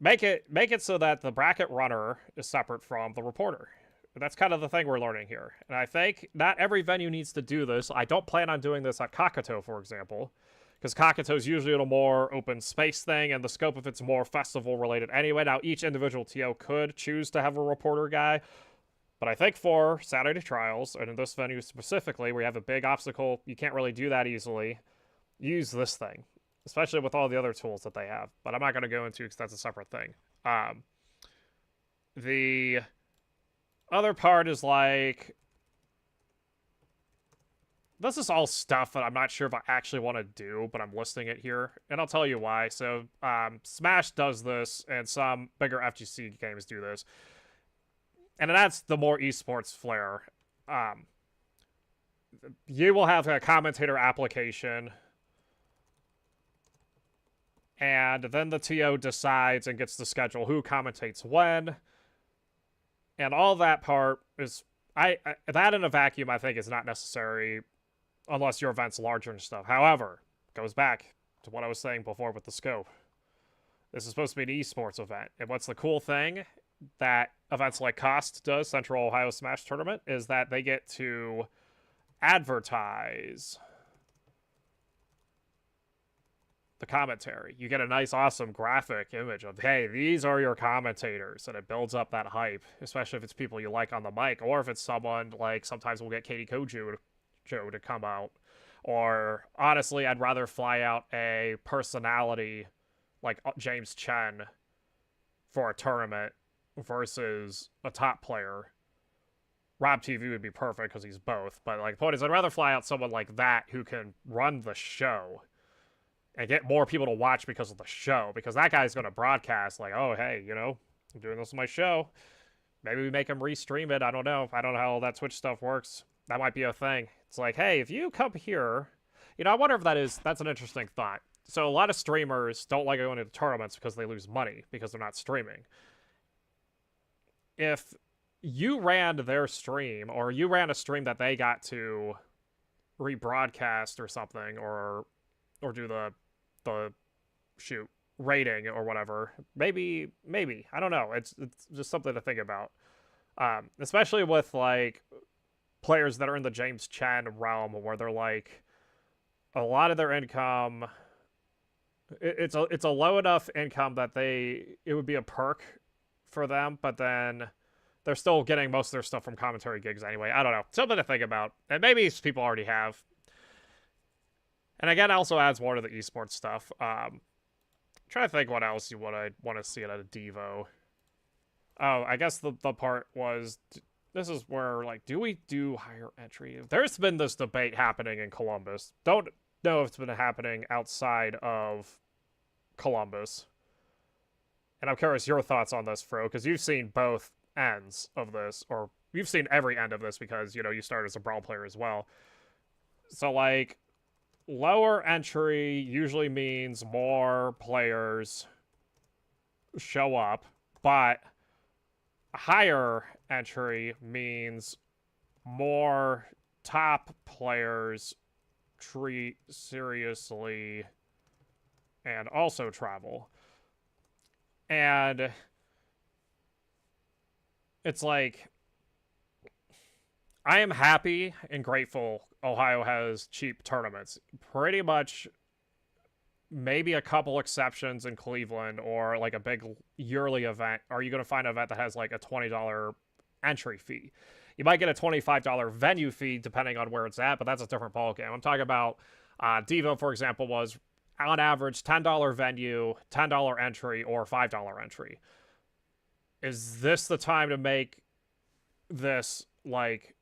Make it so that the bracket runner is separate from the reporter. That's kind of the thing we're learning here. And I think not every venue needs to do this. I don't plan on doing this at Kakato, for example, because Kakato is usually a more open space thing, and the scope of it's more festival related anyway. Now, each individual TO could choose to have a reporter guy, but I think for Saturday trials, and in this venue specifically, where you have a big obstacle, you can't really do that easily, use this thing, especially with all the other tools that they have. But I'm not going to go into because that's a separate thing. The other part is like, this is all stuff that I'm not sure if I actually want to do, but I'm listing it here, and I'll tell you why. So, Smash does this, and some bigger FGC games do this, and it adds the more esports flair. You will have a commentator application, and then the TO decides and gets to schedule who commentates when, and all that part is, that in a vacuum I think is not necessary unless your event's larger and stuff. However, goes back to what I was saying before with the scope. This is supposed to be an esports event. And what's the cool thing that events like Cost does, Central Ohio Smash Tournament, is that they get to advertise the commentary. You get a nice, awesome graphic image of, hey, these are your commentators, and it builds up that hype, especially if it's people you like on the mic, or if it's someone like, sometimes we'll get Katie Koju to come out, or honestly, I'd rather fly out a personality like James Chen for a tournament versus a top player. Rob TV would be perfect because he's both, but like, the point is, I'd rather fly out someone like that who can run the show and get more people to watch because of the show, because that guy's going to broadcast like, oh, hey, you know, I'm doing this on my show. Maybe we make him restream it. I don't know how that Twitch stuff works. That might be a thing. It's like, hey, if you come here, you know, I wonder if that's an interesting thought. So a lot of streamers don't like going to tournaments because they lose money because they're not streaming. If you ran their stream, or you ran a stream that they got to rebroadcast or something, or do the shoot rating or whatever. Maybe I don't know. It's just something to think about. Especially with like players that are in the James Chen realm, where they're like a lot of their income. It's a low enough income that it would be a perk for them, but then they're still getting most of their stuff from commentary gigs anyway. I don't know. Something to think about. And maybe people already have. And again, it also adds more to the esports stuff. Trying to think what else you would want to see at a Devo. Oh, I guess the part was, this is where, like, do we do higher entry? There's been this debate happening in Columbus. Don't know if it's been happening outside of Columbus. And I'm curious your thoughts on this, Fro, because you've seen both ends of this, or you've seen every end of this because, you started as a Brawl player as well. So, like, lower entry usually means more players show up, but higher entry means more top players treat seriously and also travel. And it's like, I am happy and grateful Ohio has cheap tournaments. Pretty much, maybe a couple exceptions in Cleveland or like a big yearly event. Are you going to find an event that has like a $20 entry fee? You might get a $25 venue fee depending on where it's at, but that's a different ballgame. I'm talking about Devo, for example, was on average $10 venue, $10 entry, or $5 entry. Is this the time to make this like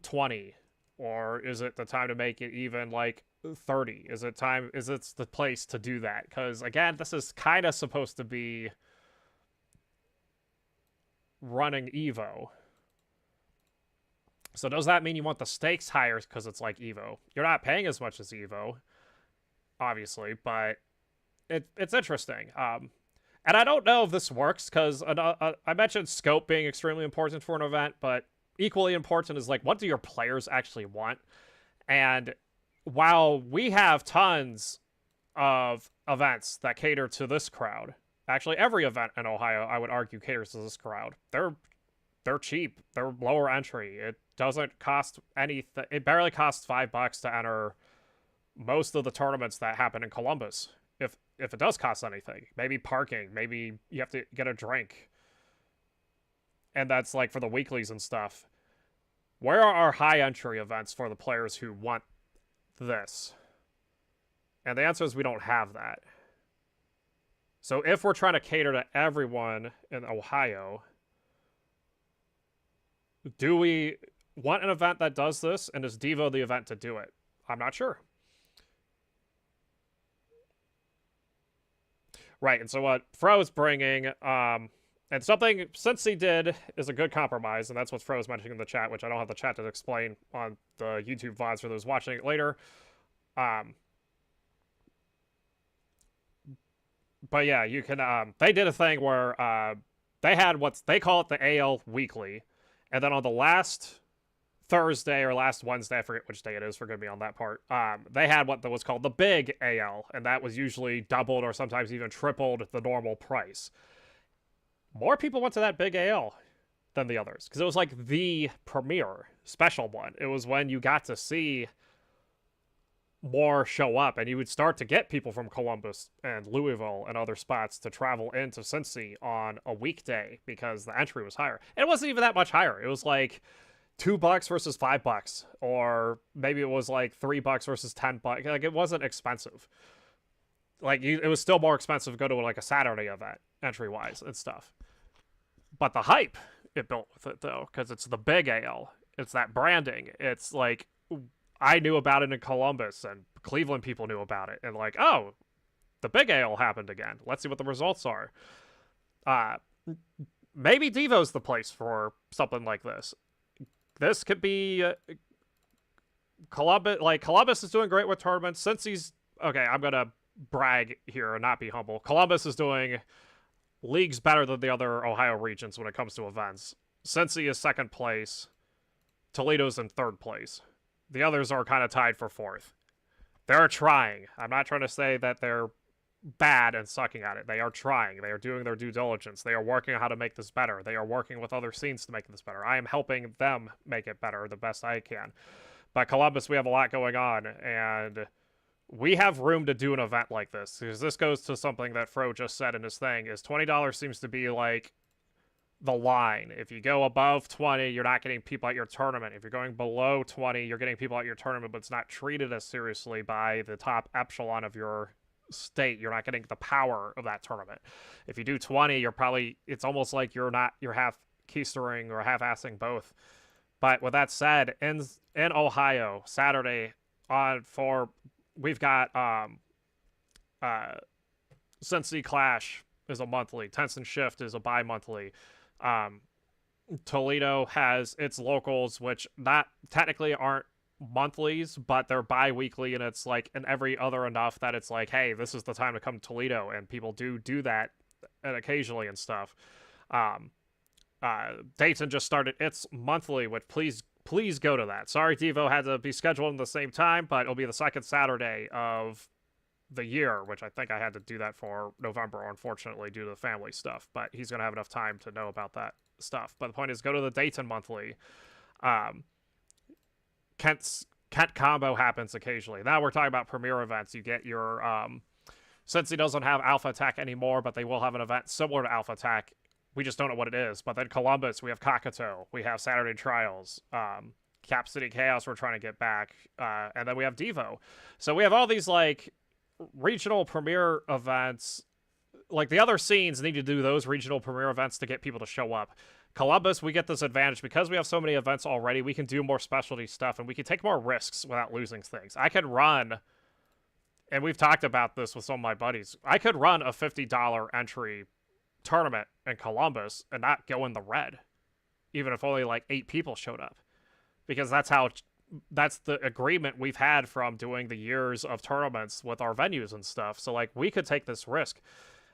20? Or is it the time to make it even like 30? Is it the place to do that? Because again, this is kind of supposed to be running Evo. So does that mean you want the stakes higher because it's like Evo? You're not paying as much as Evo, obviously, but it's interesting. And I don't know if this works because I mentioned scope being extremely important for an event, but equally important is like, what do your players actually want? And while we have tons of events that cater to this crowd, actually every event in Ohio, I would argue, caters to this crowd. They're cheap. They're lower entry. It doesn't cost anything. It barely costs $5 to enter most of the tournaments that happen in Columbus. If it does cost anything, maybe parking, maybe you have to get a drink. And that's like for the weeklies and stuff. Where are our high entry events for the players who want this? And the answer is we don't have that. So if we're trying to cater to everyone in Ohio, do we want an event that does this? And is Devo the event to do it? I'm not sure. Right, and so what Fro's bringing, and something Cincy did is a good compromise, and that's what Fro's mentioning in the chat, which I don't have the chat to explain on the YouTube VODs for those watching it later. But yeah, you can, they did a thing where they had they call it the AL Weekly, and then on the last Thursday or last Wednesday, I forget which day it is, forgive me on that part, they had what was called the Big AL, and that was usually doubled or sometimes even tripled the normal price. More people went to that Big AL than the others, because it was like the premier special one. It was when you got to see more show up, and you would start to get people from Columbus and Louisville and other spots to travel into Cincy on a weekday because the entry was higher. And it wasn't even that much higher. It was like $2 versus $5, or maybe it was like $3 versus $10. Like, it wasn't expensive. Like, it was still more expensive to go to like a Saturday event, entry-wise and stuff. But the hype it built with it, though, because it's the Big AL. It's that branding. It's like, I knew about it in Columbus, and Cleveland people knew about it. And like, oh, the Big AL happened again. Let's see what the results are. Maybe Devo's the place for something like this. This could be Columbus. Like, Columbus is doing great with tournaments. Since he's okay, I'm gonna brag here and not be humble. Columbus is doing leagues better than the other Ohio regions when it comes to events. Cincy is second place. Toledo's in third place. The others are kind of tied for fourth. They're trying. I'm not trying to say that they're bad and sucking at it. They are trying. They are doing their due diligence. They are working on how to make this better. They are working with other scenes to make this better. I am helping them make it better the best I can. But Columbus, we have a lot going on, and we have room to do an event like this. Because this goes to something that Fro just said in his thing, is $20 seems to be like the line. If you go above 20, you're not getting people at your tournament. If you're going below 20, you're getting people at your tournament, but it's not treated as seriously by the top echelon of your state. You're not getting the power of that tournament. If you do 20, you're probably, it's almost like you're half keystering or half-assing both. But with that said, in Ohio, Saturday we've got Cincy Clash is a monthly, Tenson Shift is a bi-monthly. Toledo has its locals, which not technically aren't monthlies, but they're bi-weekly, and it's like in every other enough that it's like, hey, this is the time to come to Toledo, and people do that and occasionally and stuff. Dayton just started its monthly, which please go to that. Sorry, Devo had to be scheduled in the same time, but it'll be the second Saturday of the year, which I think I had to do that for November, unfortunately, due to the family stuff. But he's going to have enough time to know about that stuff. But the point is, go to the Dayton monthly. Kent combo happens occasionally. Now we're talking about premier events. You get your since he doesn't have Alpha Attack anymore, but they will have an event similar to Alpha Attack. We just don't know what it is. But then Columbus, we have Kakato, we have Saturday Trials, Cap City Chaos we're trying to get back, and then we have Devo. So we have all these like regional premier events. Like the other scenes need to do those regional premier events to get people to show up. Columbus, we get this advantage because we have so many events already. We can do more specialty stuff, and we can take more risks without losing things. I could run, and we've talked about this with some of my buddies, I could run a $50 entry tournament in Columbus and not go in the red, even if only like 8 people showed up, because that's the agreement we've had from doing the years of tournaments with our venues and stuff. So like we could take this risk.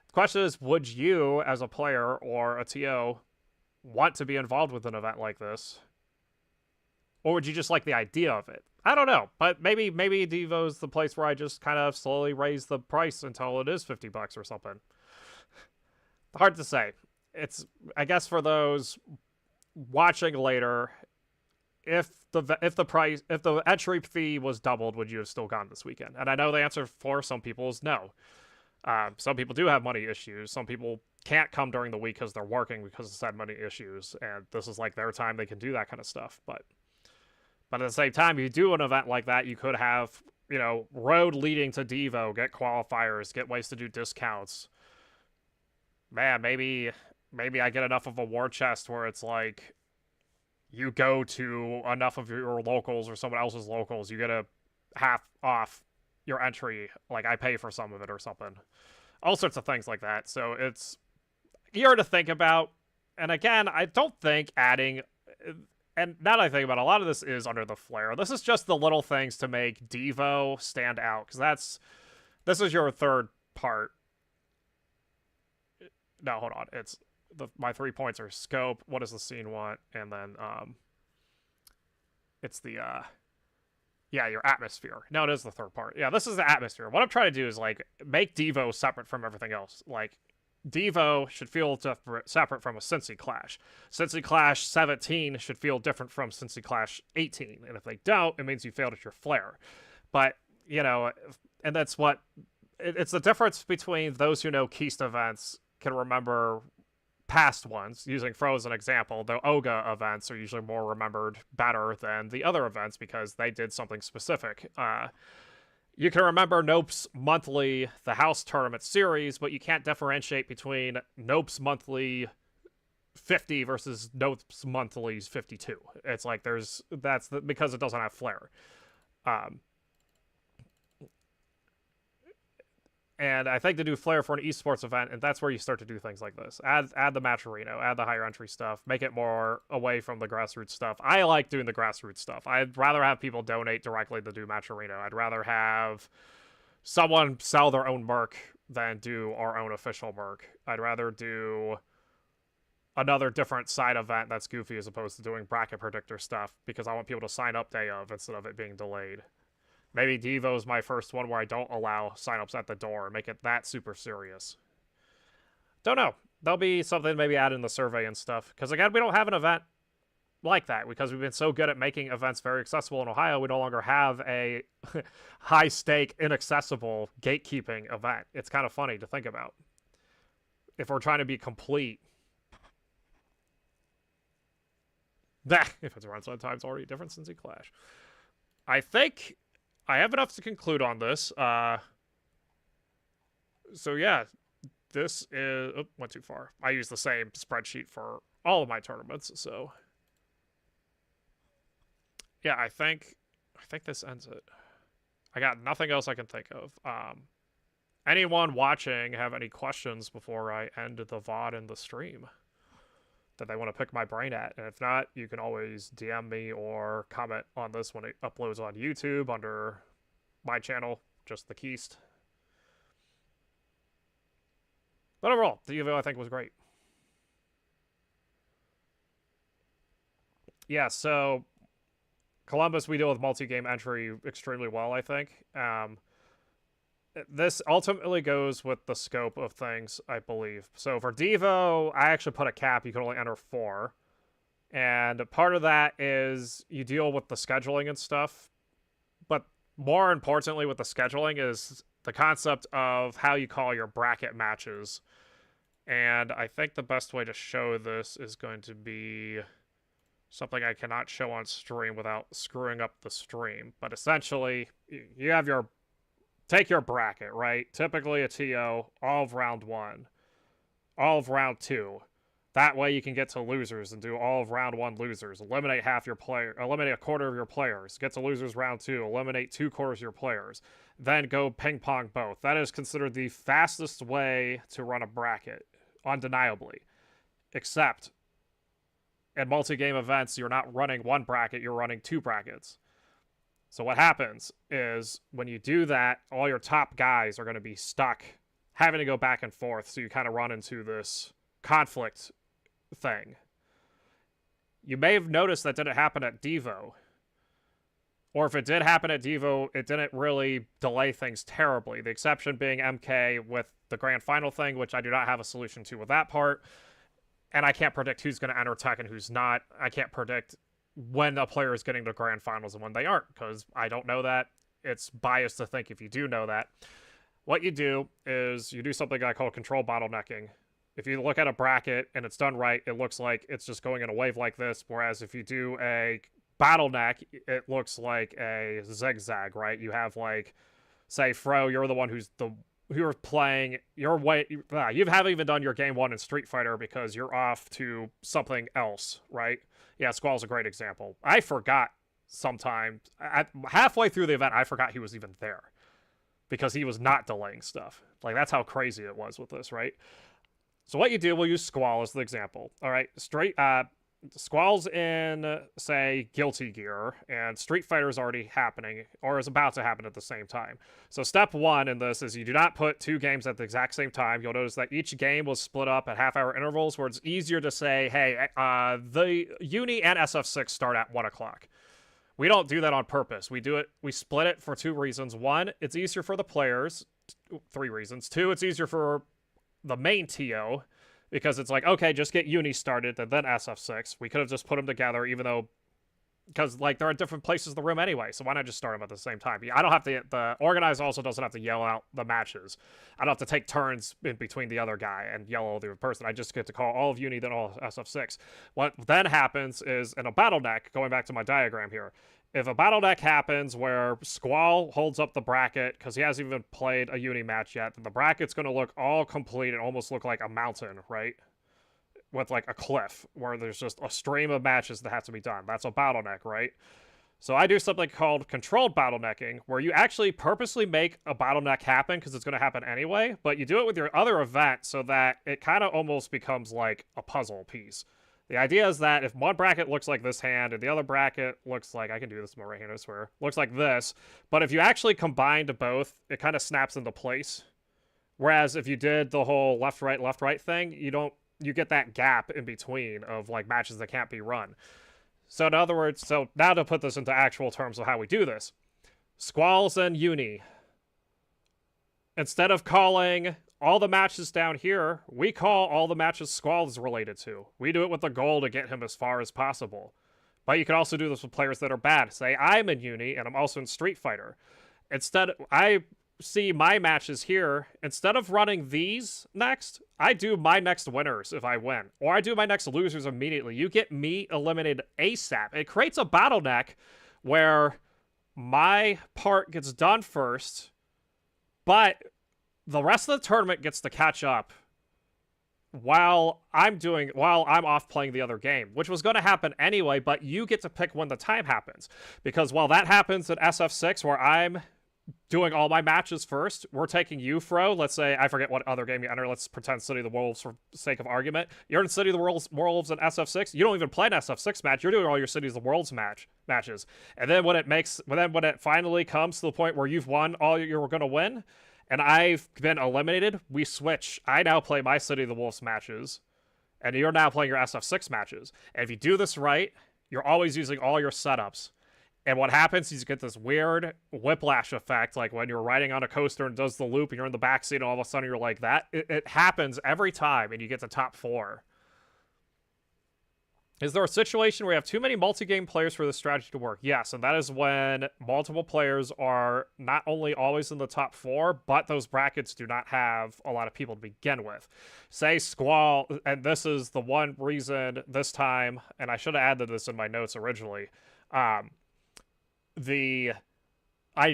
The question is, would you as a player or a TO want to be involved with an event like this? Or would you just like the idea of it? I don't know, but maybe Devo's the place where I just kind of slowly raise the price until it is $50 or something. Hard to say. It's, I guess, for those watching later, if the entry fee was doubled, would you have still gone this weekend? And I know the answer for some people is no. Some people do have money issues. Some people can't come during the week because they're working because of said money issues, and this is like their time they can do that kind of stuff. But at the same time, if you do an event like that, you could have, road leading to Devo, get qualifiers, get ways to do discounts. Man, maybe I get enough of a war chest where it's like you go to enough of your locals or someone else's locals, you get a half off your entry, like I pay for some of it or something. All sorts of things like that. So it's easier to think about. And again, I don't think adding, and now that I think about it, a lot of this is under the flare. This is just the little things to make Devo stand out, because this is your third part. No, hold on. It's my 3 points are scope, what does the scene want, and then it's the your atmosphere. No, it is the third part. Yeah, this is the atmosphere. What I'm trying to do is like make Devo separate from everything else. Like Devo should feel separate from a Cincy Clash. Cincy Clash 17 should feel different from Cincy Clash 18, and if they don't, it means you failed at your flair. But and that's what it's the difference between those who know Keist events can remember past ones. Using Fro as an example, the Oga events are usually more remembered better than the other events because they did something specific. You can remember Nope's monthly, the house tournament series, but you can't differentiate between Nope's monthly 50 versus Nope's monthly's 52. It's like because it doesn't have flair. And I think to do flair for an esports event, and that's where you start to do things like this. Add the Matcherino, add the higher entry stuff, make it more away from the grassroots stuff. I like doing the grassroots stuff. I'd rather have people donate directly to do Matcherino. I'd rather have someone sell their own merc than do our own official merc. I'd rather do another different side event that's goofy as opposed to doing bracket predictor stuff because I want people to sign up day of instead of it being delayed. Maybe Devo's my first one where I don't allow signups at the door and make it that super serious. Don't know. There'll be something maybe add in the survey and stuff. Because again, we don't have an event like that because we've been so good at making events very accessible in Ohio. We no longer have a high stake, inaccessible gatekeeping event. It's kind of funny to think about. If we're trying to be complete. If it's around time, it's already different since he clash. I think I have enough to conclude on this. So yeah, this is... Oh, went too far. I use the same spreadsheet for all of my tournaments, so... Yeah, I think this ends it. I got nothing else I can think of. Anyone watching have any questions before I end the VOD and the stream that they want to pick my brain at? And if not, you can always DM me or comment on this when it uploads on YouTube under my channel, just TheKiest. But overall, the Evo I think was great. Yeah, so Columbus, we deal with multi-game entry extremely well, I think. This ultimately goes with the scope of things, I believe. So for Devo, I actually put a cap. You can only enter 4. And part of that is you deal with the scheduling and stuff. But more importantly with the scheduling is the concept of how you call your bracket matches. And I think the best way to show this is going to be something I cannot show on stream without screwing up the stream. But essentially, you have your... Take your bracket, right? Typically a TO, all of round 1. All of round 2. That way you can get to losers and do all of round 1 losers. Eliminate eliminate a quarter of your players. Get to losers round 2. Eliminate 2/4 of your players. Then go ping pong both. That is considered the fastest way to run a bracket, undeniably. Except, in multi-game events, you're not running 1 bracket, you're running 2 brackets. So what happens is when you do that, all your top guys are going to be stuck having to go back and forth. So you kind of run into this conflict thing. You may have noticed that didn't happen at Devo. Or if it did happen at Devo, it didn't really delay things terribly. The exception being MK with the grand final thing, which I do not have a solution to with that part. And I can't predict who's going to enter Tech and who's not. I can't predict when a player is getting to grand finals and when they aren't, because I don't know that. It's biased to think if you do know that. What you do is you do something I call control bottlenecking. If you look at a bracket and it's done right, it looks like it's just going in a wave like this, whereas if you do a bottleneck, it looks like a zigzag, right? You have, like, say, Fro, you're the one who's playing your way. You haven't even done your game 1 in Street Fighter because you're off to something else, right? Yeah, Squall's a great example. I forgot sometime, halfway through the event, I forgot he was even there because he was not delaying stuff. Like, that's how crazy it was with this, right? So what you do, we'll use Squall as the example. All right, Squall's in, say, Guilty Gear, and Street Fighter is already happening, or is about to happen at the same time. So step 1 in this is you do not put 2 games at the exact same time. You'll notice that each game was split up at half-hour intervals, where it's easier to say, hey, the Uni and SF6 start at 1 o'clock. We don't do that on purpose. We split it for 2 reasons. 1, it's easier for the players. 3 reasons. 2, it's easier for the main TO, because it's like, okay, just get Uni started and then SF6. We could have just put them together, even though, because, like, they're at different places in the room anyway, so why not just start them at the same time? I don't have to, the organizer also doesn't have to yell out the matches. I don't have to take turns in between the other guy and yell at the other person. I just get to call all of Uni, then all of SF6. What then happens is, in a bottleneck, going back to my diagram here, if a bottleneck happens where Squall holds up the bracket, because he hasn't even played a Uni match yet, then the bracket's going to look all complete and almost look like a mountain, right? With, like, a cliff, where there's just a stream of matches that have to be done. That's a bottleneck, right? So I do something called controlled bottlenecking, where you actually purposely make a bottleneck happen, because it's going to happen anyway, but you do it with your other event so that it kind of almost becomes like a puzzle piece. The idea is that if one bracket looks like this hand and the other bracket looks like, I can do this more right hand, I swear, looks like this, but if you actually combined both, it kind of snaps into place. Whereas if you did the whole left, right thing, you you get that gap in between of like matches that can't be run. So in other words, so now to put this into actual terms of how we do this, Squalls and Uni, instead of calling all the matches down here, we call all the matches Squall is related to. We do it with the goal to get him as far as possible. But you can also do this with players that are bad. Say, I'm in Uni, and I'm also in Street Fighter. Instead, I see my matches here. Instead of running these next, I do my next winners if I win. Or I do my next losers immediately. You get me eliminated ASAP. It creates a bottleneck where my part gets done first, but the rest of the tournament gets to catch up while I'm off playing the other game, which was going to happen anyway, but you get to pick when the time happens. Because while that happens at SF6, where I'm doing all my matches first, we're taking you, Fro. Let's say, I forget what other game you enter. Let's pretend City of the Wolves for sake of argument. You're in City of the Wolves in SF6. You don't even play an SF6 match. You're doing all your City of the Worlds matches. And then when it finally comes to the point where you've won all you're going to win, and I've been eliminated, we switch. I now play my City of the Wolves matches, and you're now playing your SF6 matches. And if you do this right, you're always using all your setups. And what happens is you get this weird whiplash effect, like when you're riding on a coaster and does the loop, and you're in the backseat, and all of a sudden you're like that. It happens every time, and you get to top 4. Is there a situation where you have too many multi-game players for this strategy to work? Yes, and that is when multiple players are not only always in the top 4, but those brackets do not have a lot of people to begin with. Say Squall, and this is the one reason this time, and I should have added this in my notes originally, I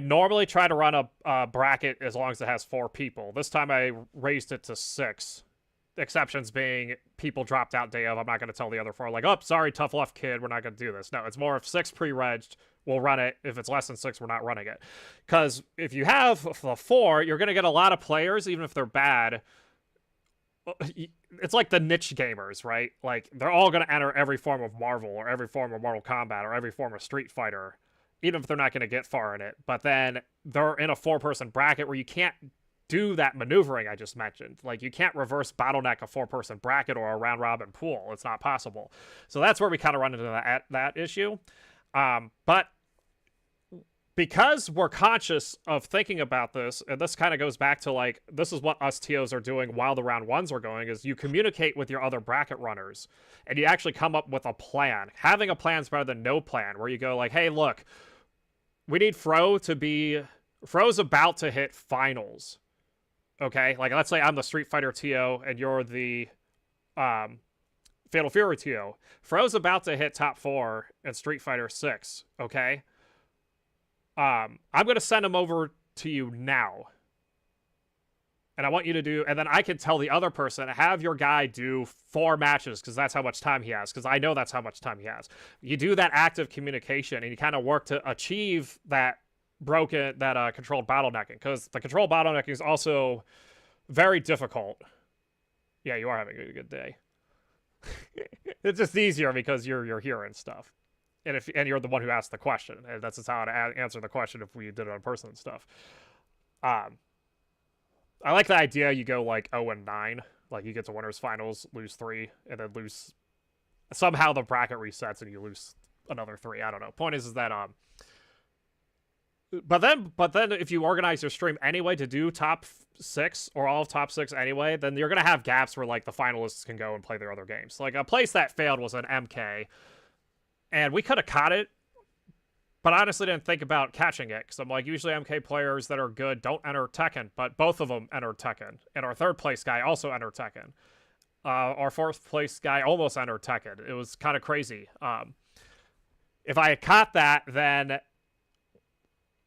normally try to run a bracket as long as it has 4 people. This time I raised it to 6. Exceptions being people dropped out day of. I'm not going to tell the other 4, like, oh, sorry, tough luck, kid. We're not going to do this. No, it's more of 6 pre-regged. We'll run it. If it's less than 6, we're not running it. Because if you have the 4, you're going to get a lot of players, even if they're bad. It's like the niche gamers, right? Like, they're all going to enter every form of Marvel or every form of Mortal Kombat or every form of Street Fighter, even if they're not going to get far in it. But then they're in a 4-person bracket where you can't do that maneuvering I just mentioned. Like, you can't reverse bottleneck a 4-person bracket or a round-robin pool. It's not possible. So that's where we kind of run into that issue. But because we're conscious of thinking about this, and this kind of goes back to, like, this is what us TOs are doing while the round 1s are going, is you communicate with your other bracket runners, and you actually come up with a plan. Having a plan is better than no plan, where you go like, hey, look, we need Fro's about to hit finals. Okay, like, let's say I'm the Street Fighter TO and you're the Fatal Fury TO. Fro's about to hit top 4 in Street Fighter 6, okay? I'm going to send him over to you now. And I want you to do, and then I can tell the other person, have your guy do 4 matches, because that's how much time he has, because I know that's how much time he has. You do that active communication, and you kind of work to achieve that controlled bottlenecking, because the controlled bottlenecking is also very difficult. Yeah, you are having a good day. It's just easier because you're hearing stuff, and you're the one who asked the question, and that's just how to answer the question if we did it in person and stuff. I like the idea you go like 0-9, like you get to winners finals, lose 3, and then lose. Somehow the bracket resets and you lose another 3. I don't know. Point is that But then if you organize your stream anyway to do top 6 or all of top 6 anyway, then you're going to have gaps where, like, the finalists can go and play their other games. Like, a place that failed was an MK, and we could have caught it, but I honestly didn't think about catching it, because I'm like, usually MK players that are good don't enter Tekken, but both of them entered Tekken, and our 3rd place guy also entered Tekken. Our 4th place guy almost entered Tekken. It was kind of crazy. If I had caught that, then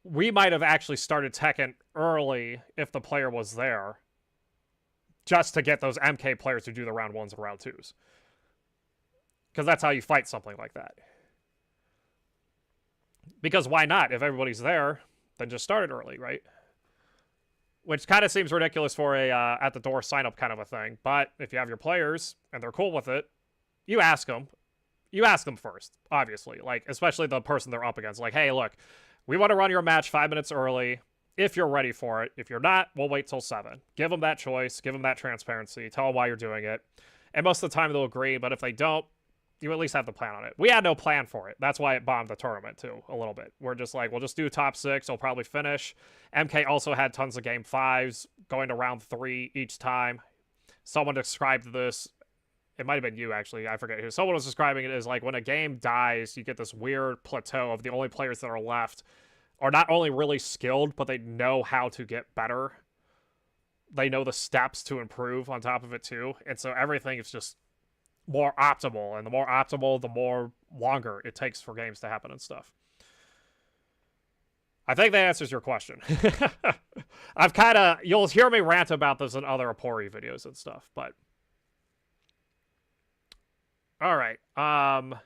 we might have actually started Tekken early if the player was there, just to get those MK players to do the round 1s and round 2s. Because that's how you fight something like that. Because why not? If everybody's there, then just start it early, right? Which kind of seems ridiculous for a at-the-door sign-up kind of a thing. But if you have your players, and they're cool with it, you ask them. You ask them first, obviously. Like, especially the person they're up against. Like, hey, look, we want to run your match 5 minutes early if you're ready for it. If you're not, we'll wait till 7. Give them that choice. Give them that transparency. Tell them why you're doing it. And most of the time they'll agree, but if they don't, you at least have the plan on it. We had no plan for it. That's why it bombed the tournament, too, a little bit. We're just like, we'll just do top 6. It'll probably finish. MK also had tons of game 5s going to round 3 each time. Someone described this. It might have been you, actually. I forget who. Someone was describing it as like when a game dies, you get this weird plateau of the only players that are left are not only really skilled, but they know how to get better. They know the steps to improve on top of it, too. And so everything is just more optimal, and the more optimal, the more longer it takes for games to happen and stuff. I think that answers your question. I've kind of, you'll hear me rant about this in other OPERI videos and stuff, but all right. And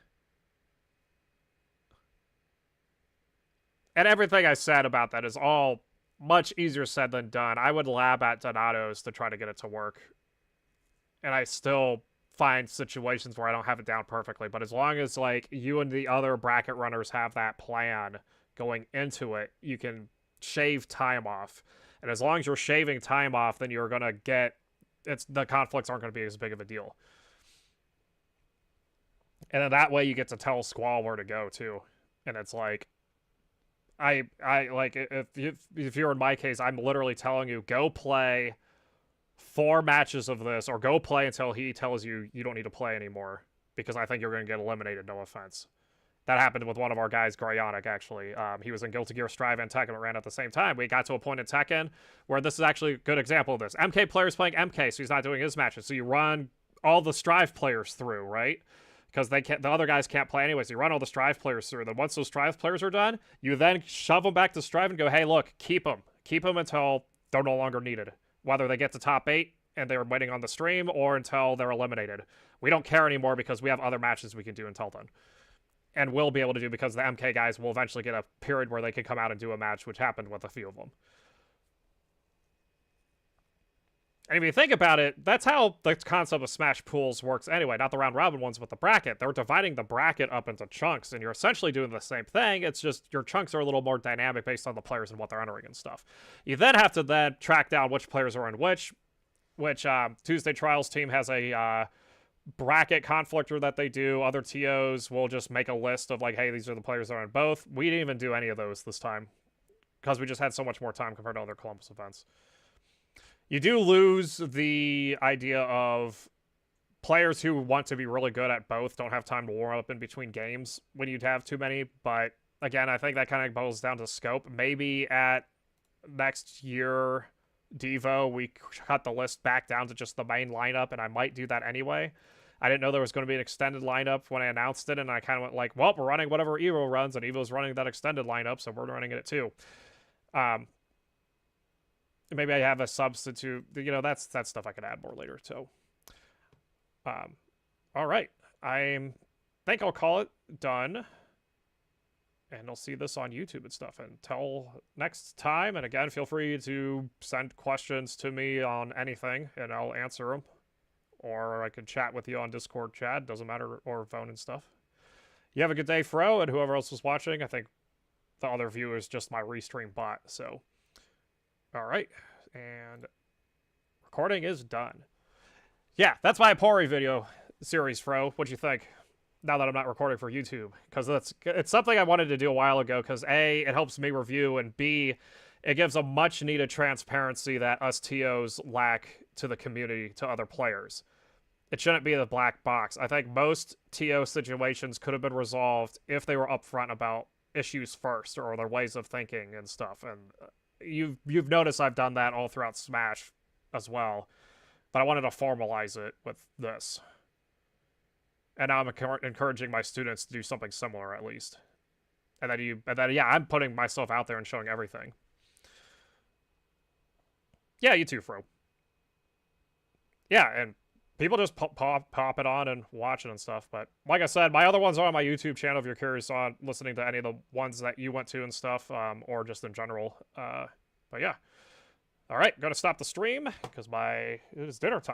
everything I said about that is all much easier said than done. I would lab at Donato's to try to get it to work, and I still find situations where I don't have it down perfectly, but as long as like you and the other bracket runners have that plan going into it, you can shave time off. And as long as you're shaving time off, then you're gonna get the conflicts aren't gonna be as big of a deal. And then that way you get to tell Squall where to go too. And it's like I like if you're in my case, I'm literally telling you, go play 4 matches of this, or go play until he tells you you don't need to play anymore, because I think you're going to get eliminated, no offense. That happened with one of our guys, Grayonic, actually. He was in Guilty Gear Strive and Tekken, ran at the same time. We got to a point in Tekken where this is actually a good example of this. MK player's playing MK, so he's not doing his matches. So you run all the Strive players through, right? Because they can't, the other guys can't play anyway, so you run all the Strive players through. Then once those Strive players are done, you then shove them back to Strive and go, hey, look, keep them. Keep them until they're no longer needed. Whether they get to top 8 and they're waiting on the stream, or until they're eliminated. We don't care anymore because we have other matches we can do until then. And we'll be able to do, because the MK guys will eventually get a period where they can come out and do a match, which happened with a few of them. And if you think about it, that's how the concept of Smash pools works anyway. Not the round robin ones, but the bracket. They're dividing the bracket up into chunks, and you're essentially doing the same thing. It's just your chunks are a little more dynamic based on the players and what they're entering and stuff. You then have to then track down which players are in which Tuesday Trials team has a bracket conflictor that they do. Other TOs will just make a list of like, hey, these are the players that are in both. We didn't even do any of those this time because we just had so much more time compared to other Columbus events. You do lose the idea of players who want to be really good at both don't have time to warm up in between games when you'd have too many. But again, I think that kind of boils down to scope. Maybe at next year Devo, we cut the list back down to just the main lineup, and I might do that anyway. I didn't know there was going to be an extended lineup when I announced it, and I kind of went like, well, we're running whatever Evo runs, and Evo's running that extended lineup, so we're running it too. Maybe I have a substitute. You know, that's stuff I could add more later too. All right. I think I'll call it done. And I'll see this on YouTube and stuff. Until next time, and again, feel free to send questions to me on anything, and I'll answer them. Or I could chat with you on Discord chat, doesn't matter, or phone and stuff. You have a good day, Fro, and whoever else was watching. I think the other view is just my restream bot, so. All right, and recording is done. Yeah, that's my OPERI video series, Fro. What'd you think? Now that I'm not recording for YouTube, because it's something I wanted to do a while ago, because A, it helps me review, and B, it gives a much needed transparency that us TOs lack to the community, to other players. It shouldn't be the black box. I think most TO situations could have been resolved if they were upfront about issues first, or their ways of thinking and stuff. And you've noticed I've done that all throughout Smash as well, but I wanted to formalize it with this. And now I'm encouraging my students to do something similar, at least. And then yeah, I'm putting myself out there and showing everything. Yeah, you too, Fro. Yeah, and people just pop it on and watch it and stuff. But like I said, my other ones are on my YouTube channel if you're curious on listening to any of the ones that you went to and stuff, or just in general. But yeah. All right, gonna stop the stream because it is dinner time.